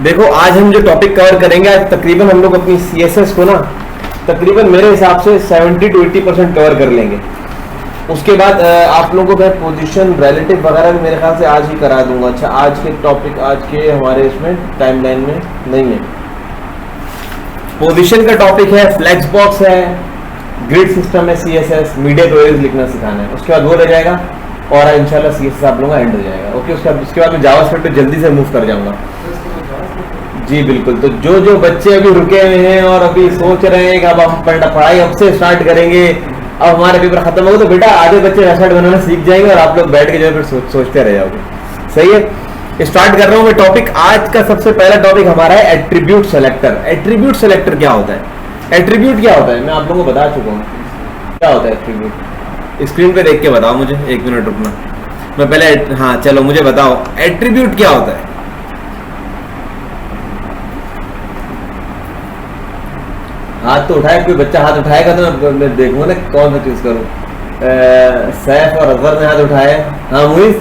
देखो आज हम जो टॉपिक कवर करेंगे, आज तकरीबन हम लोग अपनी CSS को ना तकरीबन मेरे हिसाब से 70 to 80% कवर कर लेंगे। उसके बाद आप लोगों को मैं पोजीशन रिलेटिव वगैरह भी मेरे ख्याल से आज ही करा दूंगा। अच्छा, आज के टॉपिक आज के हमारे इसमें टाइमलाइन में नहीं है। पोजीशन का टॉपिक है, फ्लेक्स बॉक्स है, ग्रिड सिस्टम है, CSS, मीडिया क्वेरीज लिखना सिखाना है। उसके बाद वो रह जाएगा और इंशाल्लाह CSS आप लोगों का एंड हो जाएगा। ओके, उसके बाद मैं जावास्क्रिप्ट पे जल्दी से मूव कर जाऊंगा। जी बिल्कुल। तो जो बच्चे अभी रुके हुए हैं और अभी सोच रहे हैं कि अब हम पढ़ाई अब से स्टार्ट करेंगे, अब हमारे पेपर खत्म होगा, तो बेटा आधे बच्चे वेबसाइट बनाना सीख जाएंगे और आप लोग बैठ के जो है फिर सोचते रह जाओगे। सही है, स्टार्ट कर रहा हूं मैं टॉपिक। आज का सबसे पहला टॉपिक हमारा है एट्रीब्यूट सेलेक्टर। एट्रीब्यूट सेलेक्टर क्या होता है? एट्रीब्यूट क्या होता है मैं आप लोगों को बता चुका हूँ क्या होता है एट्रीब्यूट। स्क्रीन पे देख के बताओ मुझे, एक मिनट रुकना मैं पहले। हाँ चलो मुझे बताओ एट्रीब्यूट क्या होता है। हाथ तो उठाए, कोई बच्चा हाथ उठाएगा तो मैं देखूंगा ना कौन सा चूज करूं। सैफ और अजहर ने हाथ उठाए। हाँ मुइज,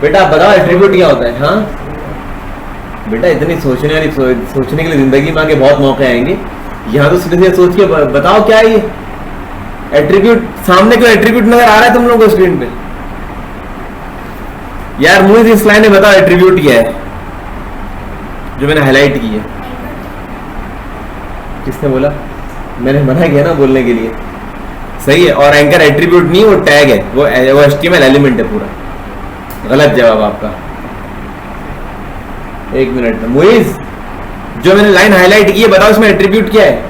बेटा आप बताओ एट्रीब्यूट क्या होता है। हाँ बेटा, इतनी सोचने के लिए जिंदगी में आगे बहुत मौके आएंगे, यहाँ तो सीधे सोच के बताओ क्या है ये एट्रीब्यूट। सामने कोई एट्रीब्यूट नजर आ रहा है तुम लोगों को स्क्रीन पे? यार मुइज इस लाइन में बताओ एट्रीब्यूट क्या है जो मैंने हाईलाइट की है। किसने बोला? मैंने मना किया ना बोलने के लिए। सही है, और एंकर एट्रीब्यूट नहीं, वो टैग है, वो HTML एलिमेंट है पूरा। गलत जवाब आपका। एक मिनट, मुइज जो मैंने लाइन हाईलाइट की है बताओ इसमें एट्रीब्यूट क्या है।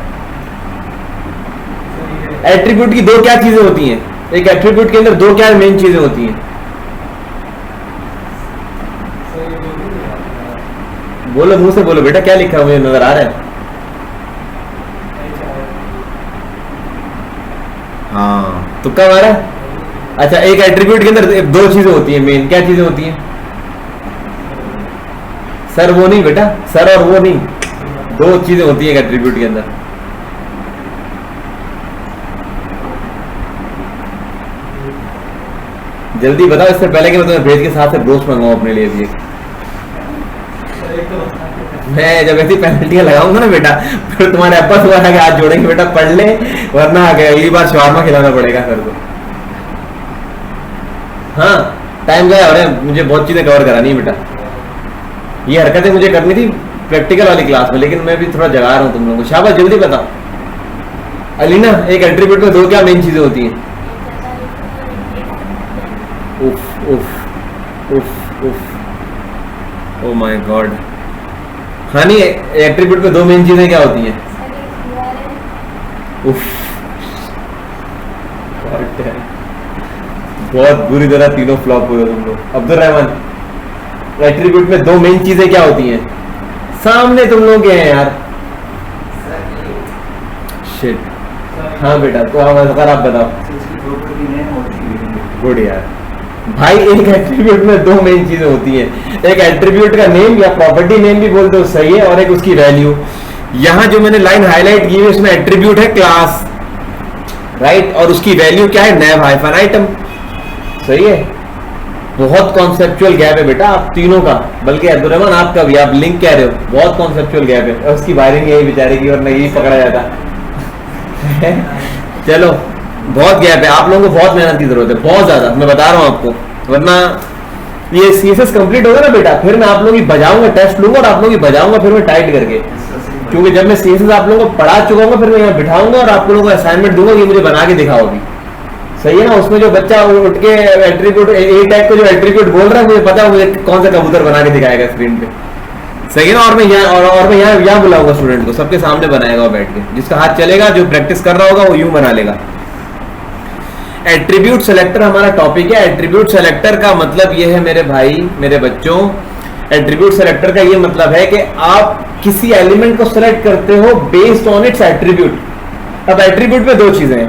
एट्रीब्यूट की दो क्या चीजें होती हैं? एक एट्रीब्यूट के अंदर दो क्या मेन चीजें होती हैं? बोलो, मुंह से बोलो बेटा, क्या लिखा है मुझे नजर आ रहा है? हाँ तुक्का मारा। अच्छा, एक एट्रीब्यूट के अंदर दो चीजें होती हैं मेन। क्या चीजें होती हैं? सर वो नहीं बेटा, सर और वो नहीं, दो चीजें होती हैं एक एट्रीब्यूट के अंदर। जल्दी बताओ इससे पहले कि मैं तुम्हें भेज के साथ से ब्रोस्ट मंगाऊं अपने लिए भी। मैं जब ऐसी पेनल्टियां लगाऊंगा ना बेटा, फिर तुम्हारे अब्बा तुम्हारे आगे हाथ जोड़ेंगे, बेटा पढ़ ले वरना अगली बार शवारमा खिलाना पड़ेगा सर को। हाँ टाइम गया और मुझे बहुत चीजें कवर करानी है बेटा। ये हरकतें मुझे करनी थी प्रैक्टिकल वाली क्लास में, लेकिन मैं भी थोड़ा जगा रहा हूँ तुम लोगों को। शाबाश, जल्दी बताओ अलीना, एक एट्रीब्यूट में दो क्या मेन चीजें होती हैं? उफ उफ उफ उफ, ओ माय गॉड। हाँ नहीं, एट्रीब्यूट में दो मेन चीजें क्या होती हैं? उफ, बहुत बुरी तरह तीनों फ्लॉप हुए तुम लोग। अब्दुल रहमान, एट्रीब्यूट में दो मेन चीजें क्या होती हैं? सामने तुम लोग के हैं यार। शिट। हाँ बेटा, तो अगर आप बताओ। गुड यार भाई, एक एट्रीब्यूट में दो मेन चीजें होती हैं। एक एट्रीब्यूट का नेम या प्रॉपर्टी नेम भी बोलते हो, सही है, और एक उसकी वैल्यू। यहां जो मैंने लाइन हाईलाइट की है उसमें एट्रीब्यूट है क्लास, राइट, और उसकी वैल्यू क्या है? नैव हाइफन आइटम। सही है, बहुत कॉन्सेप्चुअल गैप है बेटा आप तीनों का, बल्कि अब्दुल रहमान आपका भी, आप लिंक कह रहे हो, बहुत कॉन्सेप्चुअल गैप है। और उसकी वायरिंग यही बेचारे की, और यही पकड़ा जाता। चलो बहुत गैप है, आप लोगों को बहुत मेहनत की जरूरत है, बहुत ज्यादा, मैं बता रहा हूँ आपको। वरना ये CSS कंप्लीट होगा ना बेटा, फिर मैं आप लोगों की बजाऊंगा, टेस्ट लूंगा और आप लोगों की बजाऊंगा फिर मैं टाइट करके। क्योंकि जब मैं CSS आप लोगों को पढ़ा चुका हूँ, फिर मैं यहाँ बिठाऊंगा और आप लोगों को असाइनमेंट दूंगा कि मुझे बना के दिखाओ भी। सही है ना? उसमें जो बच्चा उठ के एट्रीब्यूट ए टैग को जो एट्रीब्यूट बोल रहा है, मुझे पता है मुझे कौन सा कबूतर बना के दिखाएगा स्क्रीन पे। सही है ना? और मैं यहाँ बुलाऊंगा स्टूडेंट को, सबके सामने बनाएगा बैठ के, जिसका हाथ चलेगा, जो प्रैक्टिस कर रहा होगा वो यूं बना लेगा। एट्रीब्यूट सेलेक्टर हमारा टॉपिक है। एट्रीब्यूट सेलेक्टर का मतलब ये है मेरे भाई, मेरे बच्चों, एट्रीब्यूट सेलेक्टर का ये मतलब है कि आप किसी एलिमेंट को सेलेक्ट करते हो बेस्ड ऑन इट्स एट्रीब्यूट। अब एट्रीब्यूट में दो चीजें हैं,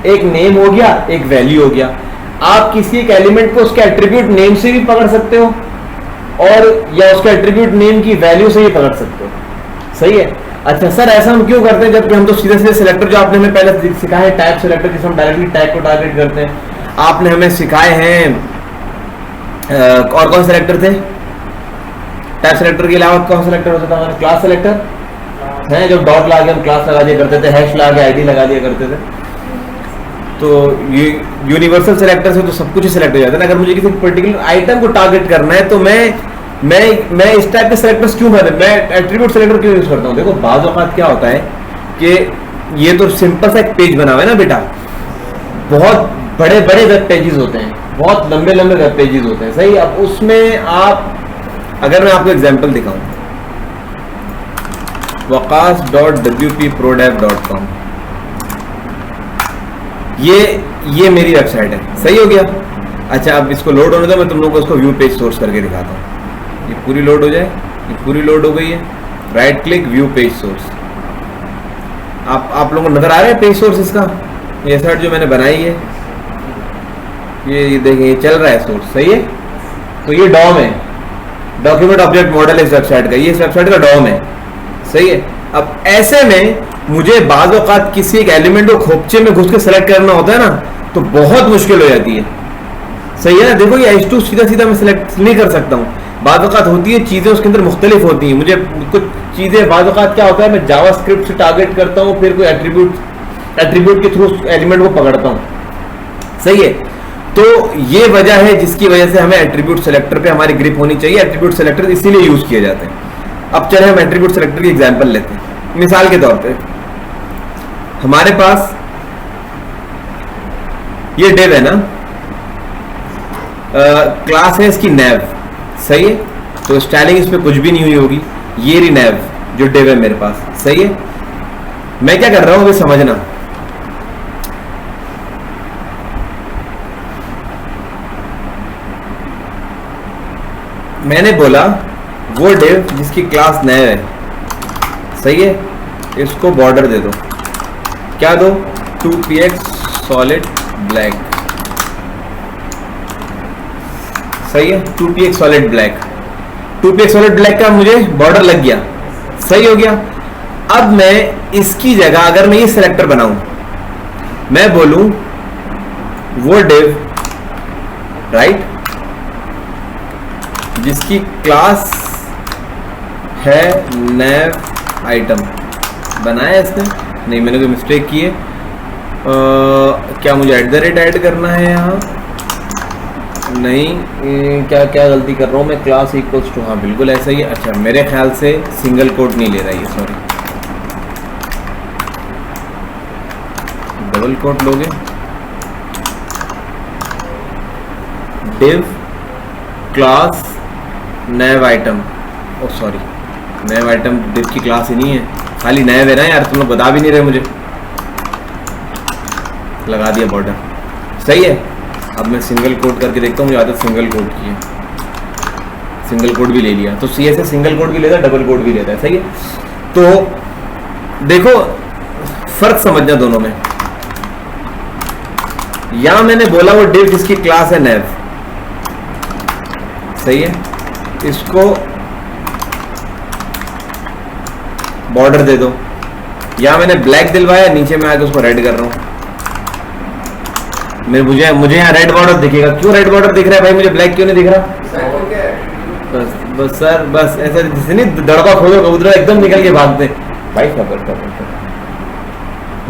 एक नेम हो गया, एक वैल्यू हो गया। आप किसी एक एलिमेंट को उसके एट्रीब्यूट नेम से भी पकड़ सकते हो और या उसके एट्रीब्यूट नेम की वैल्यू से ही पकड़ सकते हो। सही है? अच्छा सर, ऐसा हम क्यों करते हैं जबकि हम तो सीधे सीधे सिलेक्टर जो आपने हमें पहले सिखाए हैं टाइप सिलेक्टर, जिसमें हम डायरेक्टली टाइप को टारगेट करते हैं। आपने हमें सिखाए हैं और कौन सिलेक्टर थे? टाइप सेलेक्टर के अलावा कौन सेलेक्टर हो सकता है हमारा? क्लास सेलेक्टर है, जो डॉट लगा के हम क्लास लगा दिया करते थे, हैश लगा के आईडी लगा दिया करते थे। तो ये यूनिवर्सल सेलेक्टर से तो सब कुछ ही सेलेक्ट हो जाता है ना। अगर मुझे किसी पर्टिकुलर आइटम को टारगेट करना है तो मैं इस टाइप के सेलेक्टर्स क्यों मैं एट्रीब्यूट सेलेक्टर क्यों यूज करता हूँ? देखो बाज़ औक़ात क्या होता है कि ये तो सिंपल सा एक पेज बना हुआ है ना बेटा, बहुत बड़े बड़े वेब पेजेस होते हैं, बहुत लंबे लंबे वेब पेजेस होते हैं, सही। अब उसमें आप, अगर मैं आपको एग्जांपल दिखाऊं, waqas.wpprodef.com, ये मेरी वेबसाइट है, सही हो गया। अच्छा अब इसको लोड होने दो, मैं तुम लोगों को इसको व्यू पेज सोर्स करके दिखाता हूँ। ये पूरी लोड हो जाए, ये पूरी लोड हो गई है, right click view page source. आप लोगों को नजर आ रहा है पेज सोर्स इसका? ये वेबसाइट जो मैंने बनाई है, ये देखिए ये चल रहा है सोर्स, सही है। तो ये डॉम है, डॉक्यूमेंट ऑब्जेक्ट मॉडल है इस वेबसाइट का, ये इस वेबसाइट का डॉम है, सही है। अब ऐसे में मुझे बाज़ औक़ात किसी एक एलिमेंट को खोपचे में घुस के सेलेक्ट करना होता है ना, तो बहुत मुश्किल हो जाती है, सही है ना। देखो ये H2 सीधा सीधा मैं सेलेक्ट नहीं कर सकता हूँ, बाज़ औक़ात होती है चीज़ें उसके अंदर मुख्तलिफ होती हैं। मुझे कुछ चीज़ें बाज़ औक़ात क्या होता है, मैं जावास्क्रिप्ट से टारगेट करता हूँ, फिर कोई एट्रीब्यूट के थ्रू एलिमेंट को पकड़ता हूँ, सही है। तो ये वजह है जिसकी वजह से हमें एट्रीब्यूट सेलेक्टर पे हमारी ग्रिप होनी चाहिए। एट्रीब्यूट सेलेक्टर इसीलिए यूज किए जाते हैं। अब चले हम एट्रीब्यूट सेलेक्टर की एग्जांपल लेते हैं। मिसाल के तौर पे हमारे पास ये डिव है ना, क्लास है इसकी नैव, सही है। तो स्टाइलिंग इस पे कुछ भी नहीं हुई होगी, ये रही नैव जो डिव है मेरे पास, सही है। मैं क्या कर रहा हूं अभी समझना, मैंने बोला वो डिव जिसकी क्लास नैव है, सही है, इसको बॉर्डर दे दो, क्या दो? 2px सॉलिड ब्लैक, सही है। 2px solid black, 2px solid black का मुझे बॉर्डर लग गया, सही हो गया। अब मैं इसकी जगह अगर मैं ये सेलेक्टर बनाऊं, मैं बोलूं वो डिव राइट जिसकी क्लास है नैव आइटम, बनाया इसने? नहीं, मैंने कोई मिस्टेक की है। क्या मुझे @ ऐड करना है यहाँ? नहीं, क्या गलती कर रहा हूँ मैं? क्लास इक्वल्स टू, हाँ बिल्कुल ऐसा ही है। अच्छा मेरे ख्याल से सिंगल कोट नहीं ले रहा है, सॉरी, डबल कोट लोगे। डिव क्लास नैव आइटम, ओ सॉरी, नैव आइटम डिव की क्लास ही नहीं है, खाली नैव है ना यार, तुम लोग बता भी नहीं रहे मुझे। लगा दिया बॉर्डर, सही है। अब मैं सिंगल कोट करके देखता हूँ, मुझे आदत सिंगल कोट की है, सिंगल कोट भी ले लिया। तो CSS सिंगल कोट भी लेता है, डबल कोट भी लेता है, सही है। तो देखो फर्क समझना दोनों में। यहां मैंने बोला वो डिव जिसकी क्लास है नैव, सही है, इसको बॉर्डर दे दो। यहां मैंने ब्लैक दिलवाया, नीचे में आके उसको रेड कर रहा हूं। मुझे यहाँ रेड बॉर्डर दिखेगा, क्यों रेड बॉर्डर दिख रहा है भाई, मुझे ब्लैक क्यों नहीं दिख रहा? बस सर, बस ऐसा जैसे नहीं दड़का खोलो कबूतर एकदम निकल के भागते भाई। खबर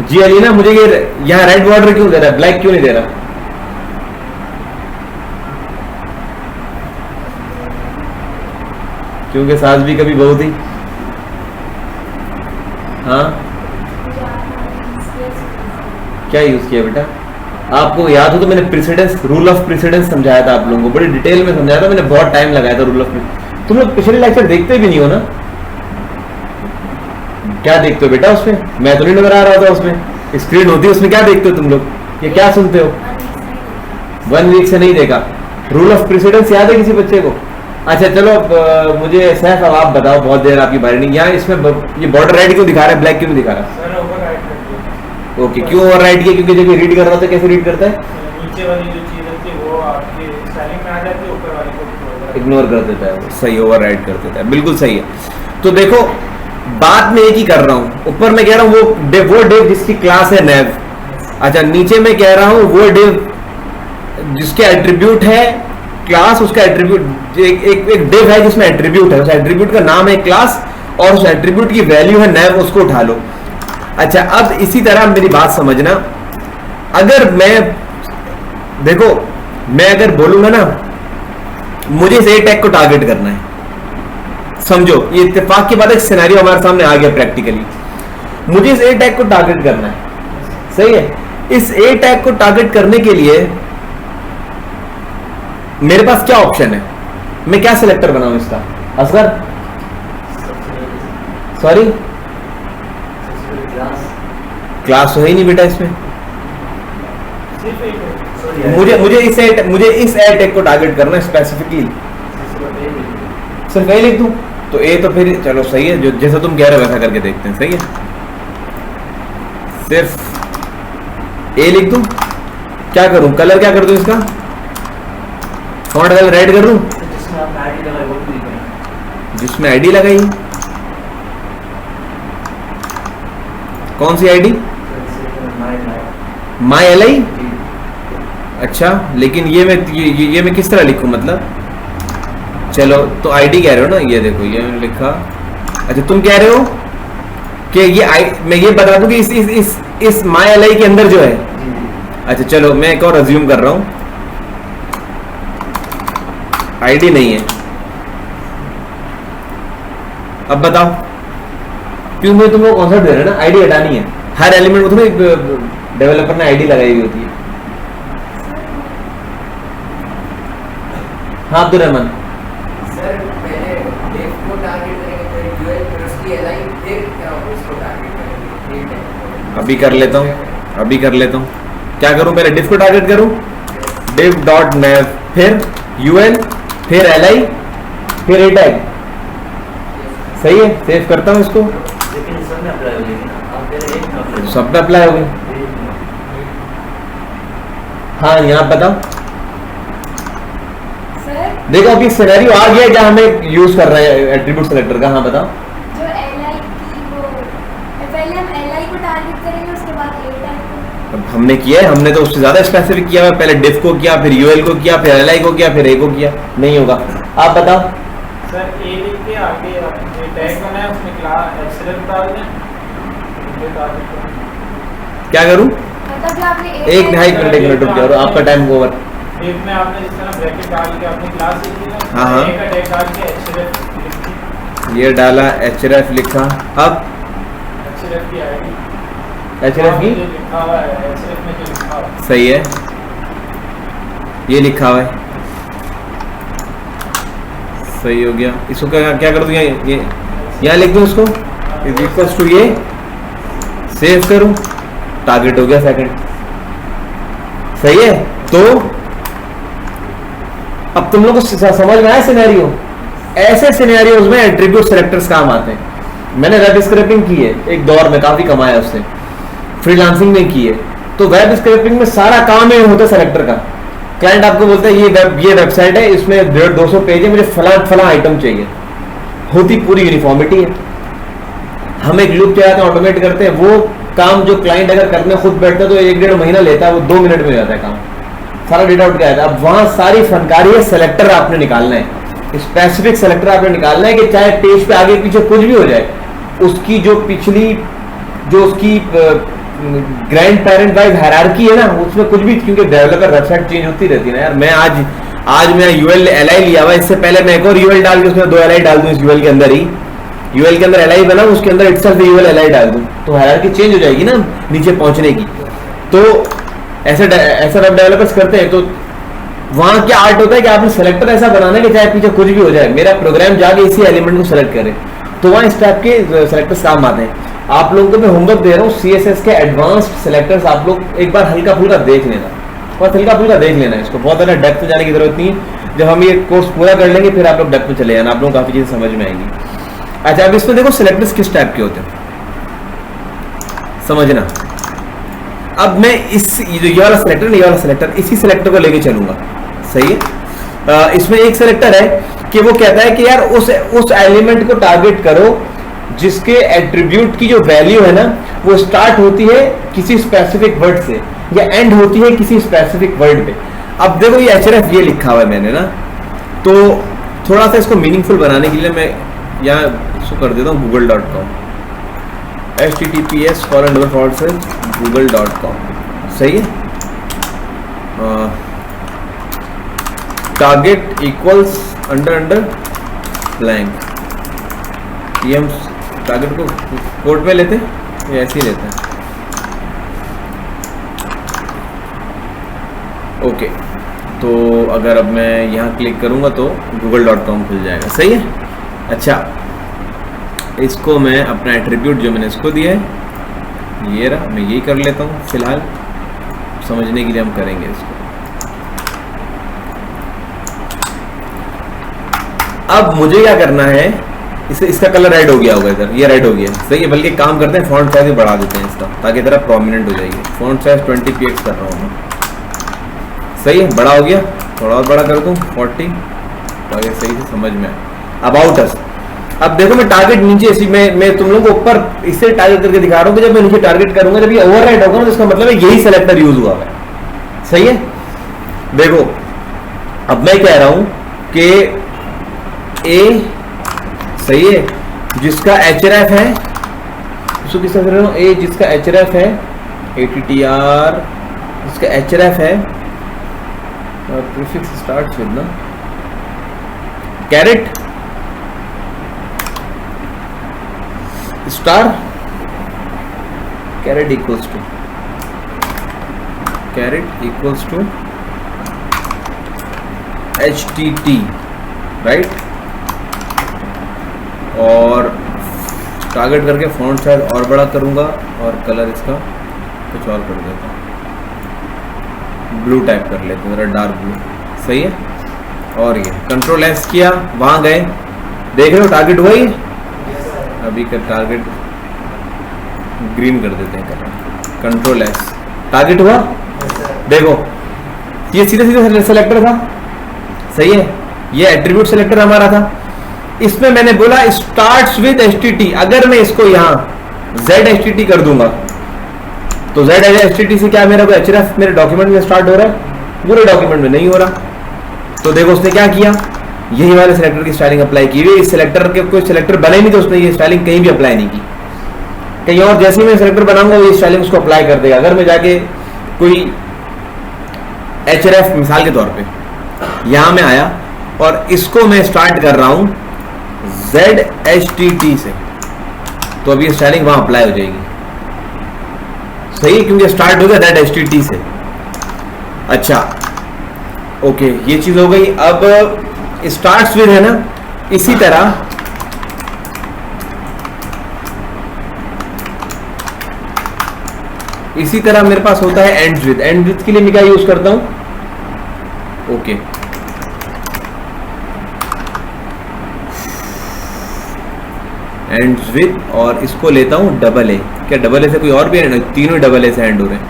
जी अली ना, मुझे ये यहाँ रेड बॉर्डर क्यों दे रहा है, ब्लैक क्यों नहीं दे रहा? क्योंकि सास भी कभी बहू थी। हाँ क्या यूज किया बेटा? आपको याद हो तो मैंने प्रेसिडेंस, रूल ऑफ प्रेसिडेंस समझाया था आप लोगों को, बड़ी डिटेल में समझाया था मैंने, बहुत टाइम लगाया था रूल ऑफ। तुम लोग पिछले लेक्चर देखते भी नहीं हो ना? क्या देखते हो बेटा उसमें? मैं तो नहीं नजर आ रहा था उसमें, स्क्रीन होती है उसमें, क्या देखते हो तुम लोग? ये क्या सुनते हो? 1 वीक से नहीं देखा। रूल ऑफ प्रेसिडेंस याद है किसी बच्चे को? अच्छा चलो मुझे सैफ अब आप बताओ, बहुत देर आपकी बारी नहीं। यहाँ इसमें ये बॉर्डर रेड क्यों दिखा रहा है, ब्लैक क्यों नहीं दिखा रहा? ओके, क्यों ओवरराइड किया? क्योंकि जब ये रीड कर रहा था कैसे रीड करता है? नीचे वाली जो चीज होती है वो आपके स्टाइलिंग में आ जाती है, ऊपर वाली को इग्नोर कर देता है, सही, ओवरराइड कर देता है, बिल्कुल सही है। तो देखो बात मैं एक ही कर रहा हूँ, ऊपर मैं कह रहा हूँ वो डिव जिसकी क्लास है नैव। अच्छा नीचे मैं कह रहा हूँ वो डिव जिसके एट्रीब्यूट है क्लास उसका एट्रीब्यूट एक डिव है जिसमें एट्रीब्यूट है, उस एट्रीब्यूट का नाम है क्लास और उस एट्रीब्यूट की वैल्यू है नैव, उसको उठा लो। अच्छा, अब इसी तरह मेरी बात समझना, अगर मैं देखो मैं अगर बोलूंगा ना मुझे इस ए टैग को टारगेट करना है, समझो ये इत्तेफाक की बात है, सिनेरियो हमारे सामने आ गया प्रैक्टिकली, मुझे इस ए टैग को टारगेट करना है, सही है। इस ए टैग को टारगेट करने के लिए मेरे पास क्या ऑप्शन है, मैं क्या सिलेक्टर बनाऊं इसका? असगर, सॉरी क्लास तो है ही नहीं बेटा इसमें। मुझे इस ए टैग को टारगेट करना है स्पेसिफिकली, सिर्फ ए लिख दूं तो ए तो फिर चलो सही है, जो जैसा तुम कह रहे हो वैसा करके देखते हैं, सही है। सिर्फ ए लिख दूं, क्या करूं, कलर क्या कर दूं इसका, फॉन्ट कलर रेड कर दूं, जिसमें आईडी लगाई, कौन सी आईडी? My L I. अच्छा, लेकिन ये मैं किस तरह लिखूं, मतलब चलो तो आईडी कह रहे हो ना, ये देखो ये मैंने लिखा। अच्छा, तुम कह रहे हो कि ये मैं ये बता दूं कि इस माई एल आई के अंदर जो है, अच्छा चलो मैं एक और अज्यूम कर रहा हूं, आईडी नहीं है, अब बताओ क्यों मुझे तुम लोग कॉन्सेप्ट दे रहे हैं ना, आईडी हटानी है, हर एलिमेंट में थोड़ी डेवलपर ने आईडी लगाई हुई होती है। हाँ अब्दुल रहमान सर, पहले डेव को टारगेट करेंगे, फिर यूएल, फिर उसकी एलआई, फिर उसको टारगेट करेंगे। अभी कर लेता हूँ, क्या करूं, पहले डिफ को टारगेट करूं, डिफ डॉट नेव, फिर यूएल, फिर एलआई, फिर ए टैग, सही है। सेव करता हूं इसको, लेकिन सब में अप्लाई हो जाएगी ना, आप पहले एक में अप्लाई, सब पे अप्लाई हो गई। हाँ यहाँ बताओ, देखो अभी सिनेरियो आ गया जहां हमें यूज कर रहे हैं एट्रीब्यूट सेलेक्टर का। हाँ बताओ, जो एलआई की वो पहले हम एलआई को टारगेट करेंगे, उसके बाद ए टैग को। अब हमने किया है, हमने तो उससे ज्यादा स्पेसिफिक किया है, पहले डिफ को किया, फिर यूएल को किया, फिर एलआई को किया, फिर ए को किया, नहीं होगा। आप बताओ सर, ए लिख के आगे ये टैग बनाया, उसमें क्लास एक्सेलेंट डाल दें, क्या करूं, मतलब जो आपने एक मिनट रुक जाओ, आपका टाइम ओवर। एक में आपने जिस तरह ब्रैकेट डाल के अपनी क्लास लिखी ना, हाँ। ए का टैग डाल के एक्सेलेंट लिखी, ये डाला, एचरेफ लिखा, अब एक्सेलेंट की आईडी, एचरेफ की लिखा हुआ है, एक्सेलेंट में जो लिखा हुआ है, सही है, ये लिखा हुआ है, सही हो गया। इसको क्या कर दूं, ये यहाँ लिख दूं, उसको इक्वल्स टू ये, सेव करूं, टारगेट हो गया सेकंड, सही है। तो अब तुम लोग को समझ में आया सिनेरियो, ऐसे सिनेरियोज में एट्रीब्यूट सेलेक्टर्स काम आते हैं। मैंने वेब स्क्रैपिंग की है एक दौर में, काफी कमाया उससे, फ्रीलांसिंग में की है, तो वेब स्क्रैपिंग में सारा काम ही होता है सेलेक्टर का। क्लाइंट आपको बोलता है ये वेबसाइट है, इसमें 150-200 पेज है, मुझे फला आइटम चाहिए, होती पूरी यूनिफॉर्मिटी है। हम एक लूप चलाते हैं, ऑटोमेट करते हैं, वो काम जो क्लाइंट अगर करने खुद बैठता है तो 1-1.5 महीना लेता है, वो 2 मिनट में हो जाता है काम, सारा डेटा उठ के आता है। अब वहां सारी फनकारी है, सेलेक्टर आपने निकालना है, स्पेसिफिक सेलेक्टर आपने निकालना है कि चाहे पेज पे आगे पीछे कुछ भी हो जाए, उसकी जो पिछली जो उसकी ग्रैंड पेरेंट वाइज हायरार्की है ना, उसमें कुछ भी, क्योंकि डेवलपर वेबसाइट चेंज होती रहती है ना यार। मैं आज मैं यूएल एलआई लिया हुआ, इससे पहले मैं एक और यूएल डाल के उसमें 2 एलआई डाल दूं, इस यूएल के अंदर ही, यूएल के अंदर एलआई बना, उसके अंदर इटसेल्फ यूएल एलआई डाल दूं, तो हायरार्की चेंज हो जाएगी ना नीचे पहुंचने की। तो ऐसे वेब डेवलपर्स करते हैं, तो वहां क्या आर्ट होता है कि आपने सेलेक्टर ऐसा बनाना है कि चाहे पीछे कुछ भी हो जाए, मेरा प्रोग्राम जाके इसी एलिमेंट को सेलेक्ट करे, तो वहां इस टाइप के सेलेक्टर्स काम आते हैं। आप लोगों को मैं होमवर्क दे रहा हूँ, सीएसएस के एडवांस्ड सेलेक्टर्स आप लोग एक बार हल्का फुल्का देख लेना, बहुत हल्का फुल्का देख लेना, इसको बहुत ज़्यादा डेप्थ में जाने की जरूरत नहीं है। जब हम ये कोर्स पूरा कर लेंगे फिर आप लोग डेप्थ में चले जाना, आप लोग काफी चीजें समझ में आएंगी। अच्छा, अब इसमें देखो सेलेक्टर्स किस टाइप के होते हैं, समझना। अब मैं ये वाला सेलेक्टर, ये वाला सेलेक्टर, इसी सेलेक्टर को लेके चलूंगा, सही है। इसमें एक सेलेक्टर है कि वो कहता है कि यार उस एलिमेंट को टारगेट करो जिसके एट्रीब्यूट की जो वैल्यू है ना, वो स्टार्ट होती है किसी स्पेसिफिक वर्ड से या एंड होती है किसी स्पेसिफिक वर्ड पे। अब देखो ये HRF ये लिखा हुआ है मैंने ना, तो थोड़ा सा इसको मीनिंगफुल बनाने के लिए मैं यहाँ इसको कर देता हूँ google.com, https://google.com। सही है। टारगेट इक्वल्स अंडर ब्लैंक, ये हम टारगेट को कोड में लेते हैं या ऐसे ही लेते हैं? ओके, तो अगर अब मैं यहाँ क्लिक करूँगा तो google.com खुल जाएगा। सही है। अच्छा, इसको मैं अपना एट्रीब्यूट जो मैंने इसको दिया है ये रहा, मैं यही कर लेता हूँ फिलहाल, समझने के लिए हम करेंगे इसको। अब मुझे क्या करना है, इसका कलर रेड हो गया होगा इधर, ये रेड हो गया। सही है, बल्कि काम करते हैं फॉन्ट साइज बढ़ा देते हैं इसका, ताकि इधर प्रोमिनेंट हो जाएगी। फॉन्ट साइज 20px कर रहा हूँ मैं। सही है, बड़ा हो गया, थोड़ा और बड़ा कर दूँ 40, ताकि सही से समझ में आए। अबाउट अस, अब देखो मैं टारगेट नीचे इसी मैं तुम लोगों को ऊपर इससे टारगेट करके दिखा रहा हूँ कि जब मैं नीचे टारगेट करूंगा, जब ये ओवरराइट होगा ना, तो इसका मतलब है यही सेलेक्टर यूज हुआ है। सही है। देखो अब मैं कह रहा हूं कि ए सही है, जिसका HRF है उसको किसका कर रहा हूं, ए जिसका HRF है ATTR, जिसका HRF है प्रीफिक्स स्टार्ट्स विद ना caret star, caret equals to HTT, right. और टारगेट करके फॉन्ट साइज और बड़ा करूंगा और कलर इसका कुछ और कर देता हूँ, ब्लू टाइप कर लेते हैं, जरा डार्क ब्लू। सही है। और ये कंट्रोल S किया, वहां गए, देख रहे हो टारगेट हुआ ही। अभी का टारगेट ग्रीन कर देते हैं कलर, कंट्रोल S, टारगेट हुआ। देखो ये सीधे सीधे सेलेक्टर था। सही है, ये एट्रीब्यूट सेलेक्टर हमारा था। इसमें मैंने बोला स्टार्ट्स विद HTT, अगर मैं इसको यहाँ ZHTT कर दूंगा तो ZHTT से क्या मेरा कोई HRF मेरे डॉक्यूमेंट में स्टार्ट हो रहा है, पूरे डॉक्यूमेंट में नहीं हो रहा। तो देखो उसने क्या किया, यही वाले सेलेक्टर की स्टाइलिंग अप्लाई की हुई। इस सेलेक्टर के कोई सेलेक्टर बने नहीं तो उसने ये स्टाइलिंग कहीं भी अप्लाई नहीं की, कहीं और जैसे ही मैं सेलेक्टर बनाऊंगा ये स्टाइलिंग उसको अप्लाई कर देगा। अगर मैं जाके कोई HRF मिसाल के तौर पे यहां में आया और इसको मैं स्टार्ट कर रहा हूं ZHTT से, तो अभी स्टाइलिंग वहां अप्लाई हो जाएगी। सही, क्योंकि स्टार्ट हो गया ZHTT से। अच्छा ओके, ये चीज हो गई। अब स्टार्ट्स विद है ना, इसी तरह मेरे पास होता है एंड्स विद। एंड विद के लिए मैं क्या यूज करता हूं, ओके एंड्स विद, और इसको लेता हूं डबल ए। क्या डबल ए से कोई और भी है? तीनों डबल ए से एंड हो रहे हैं,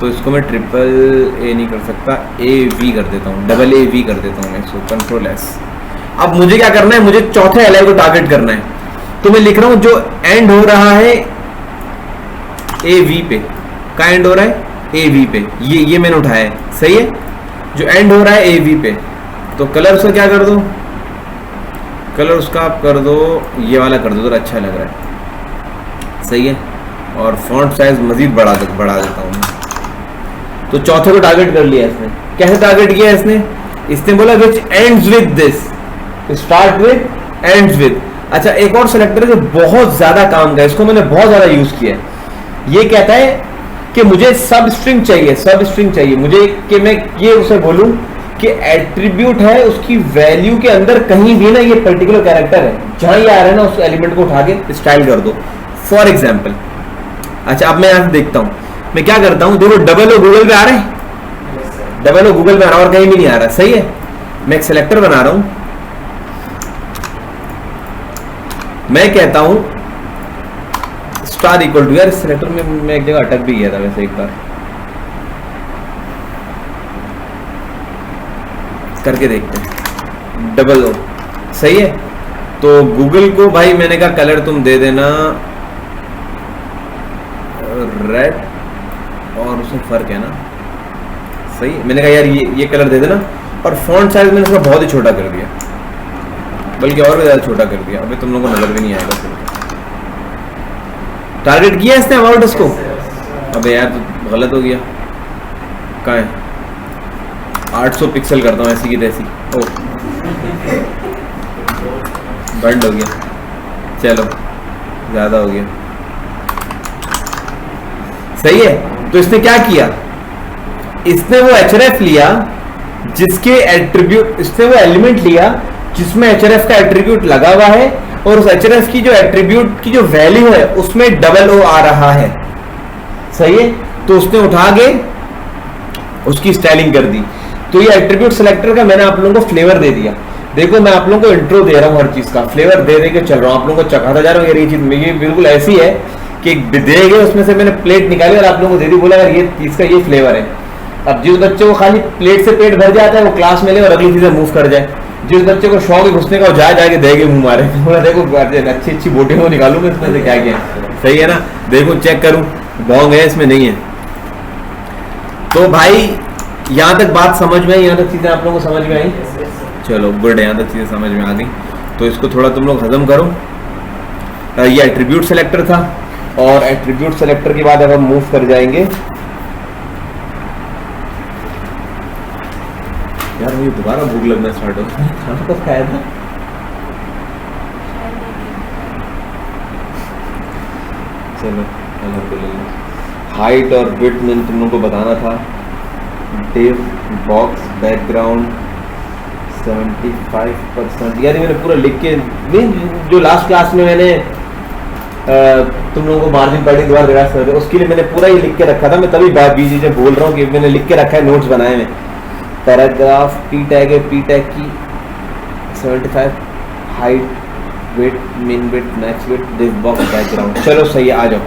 तो इसको मैं ट्रिपल ए नहीं कर सकता, AV कर देता हूँ, डबल AV कर देता हूँ मैं इसको, कंट्रोल S। अब मुझे क्या करना है, मुझे चौथे LI को टारगेट करना है, तो मैं लिख रहा हूं जो एंड हो रहा है AV पे। का एंड हो रहा है AV पे, ये मैंने उठाया है। सही है, जो एंड हो रहा है AV पे, तो कलर उसका क्या कर दो, कलर उसका आप कर दो ये वाला कर दो, तो अच्छा लग रहा है। सही है, और फॉन्ट साइज मजीद बढ़ा देता हूँ मैं। तो चौथे को टारगेट कर लिया इसने। कैसे टारगेट किया इसने बोला विच ends with this, start with ends with. अच्छा, एक और सेलेक्टर जो बहुत ज्यादा काम का, इसको मैंने बहुत ज्यादा यूज किया है। ये कहता है कि मुझे सब स्ट्रिंग चाहिए मुझे, कि मैं ये उसे बोलूं कि एट्रीब्यूट है, उसकी वैल्यू के अंदर कहीं भी ना ये पर्टिकुलर कैरेक्टर है, जहां ये आ रहा है ना उस एलिमेंट को उठा के स्टाइल कर दो, फॉर एग्जाम्पल। अच्छा, अब मैं यहां से देखता हूं, मैं क्या करता हूं, देखो डबल ओ गूगल पे आ रहा है, डबल ओ गूगल पे आ रहा है और कहीं भी नहीं आ रहा। सही है, मैं एक सेलेक्टर बना रहा हूं, मैं कहता हूं स्टार इक्वल टू, यार इस सेलेक्टर में मैं एक जगह अटक भी गया था वैसे एक बार, करके देखते हैं, डबल ओ। सही है, तो गूगल को भाई मैंने कहा कलर तुम दे देना रेड, और उसमें फर्क है ना। सही है। मैंने कहा यार ये कलर दे देना, और फॉन्ट साइज मैंने इसका बहुत ही छोटा कर दिया, बल्कि और भी ज़्यादा छोटा कर दिया। अभी तुम लोगों को नजर भी नहीं आएगा। टारगेट किया इसने अबाउट इसको? अबे यार तो गलत हो गया। कहाँ है? 800 पिक्सल करता हूँ ऐसी की तैसी। ओ बंद हो गया, चलो ज़्यादा हो गया। सही है। तो इसने क्या किया, इसने वो href लिया जिसके एट्रीब्यूट, इसने वो एलिमेंट लिया जिसमें href का एट्रीब्यूट लगा हुआ है, और उस href की जो एट्रीब्यूट की जो वैल्यू है उसमें $o आ रहा है। सही है। तो उसने उठा के उसकी स्टाइलिंग कर दी। तो ये एट्रीब्यूट सेलेक्टर का मैंने आप लोगों को फ्लेवर दे दिया। देखो मैं आप लोगों को इंट्रो दे रहा हूँ, हर चीज का फ्लेवर दे दे के चल रहा हूँ, आप लोगों को चखाता जा रहा हूँ। ये चीज ये बिल्कुल ऐसी है कि दे गए, उसमें से मैंने प्लेट निकाली और आप लोगों को दे दी, बोला यार ये चीज का ये फ्लेवर है। अब जिस बच्चे को खाली प्लेट से पेट भर जाता है वो क्लास में ले और अगली चीजें मूव कर जाए। जिस बच्चे को शौक है घुसने का वो जाके देगे मुंह मारे। बोला देखो अच्छी अच्छी बोटियों को निकालूं मैं इसमें से क्या क्या। सही है ना, देखो चेक करूं बॉन्ग है इसमें नहीं है। तो भाई यहाँ तक बात समझ में आई, यहाँ तक चीजें आप लोगों को समझ में आई? चलो गुड है, यहाँ तक चीजें समझ में आ गई। तो इसको थोड़ा तुम लोग हजम करो। ये एट्रीब्यूट सेलेक्टर था, और एट्रीब्यूट सेलेक्टर के बाद अब हम मूव कर जाएंगे। यार मुझे दोबारा भूख लगना स्टार्ट हो गई। खाना कब खाया था? चलो अल्हम्दुलिल्लाह। हाइट और विड्थ मैंने तुम लोगों को बताना था। Div box background 75%। यार मैंने पूरा लिख के नहीं, जो लास्ट क्लास में मैंने तुम लोगों को मार्जिन पढ़ी दोबारा रिवाइज कर रहे, उसके लिए मैंने पूरा ही लिख के रखा था। मैं तभी बात बीच में बोल रहा हूँ कि मैंने लिख के रखा है, नोट्स बनाए में। पैराग्राफ पी टैग है, पी टैग की 75, हाइट विड्थ मिन width max width div box background. चलो सही है, आ जाओ।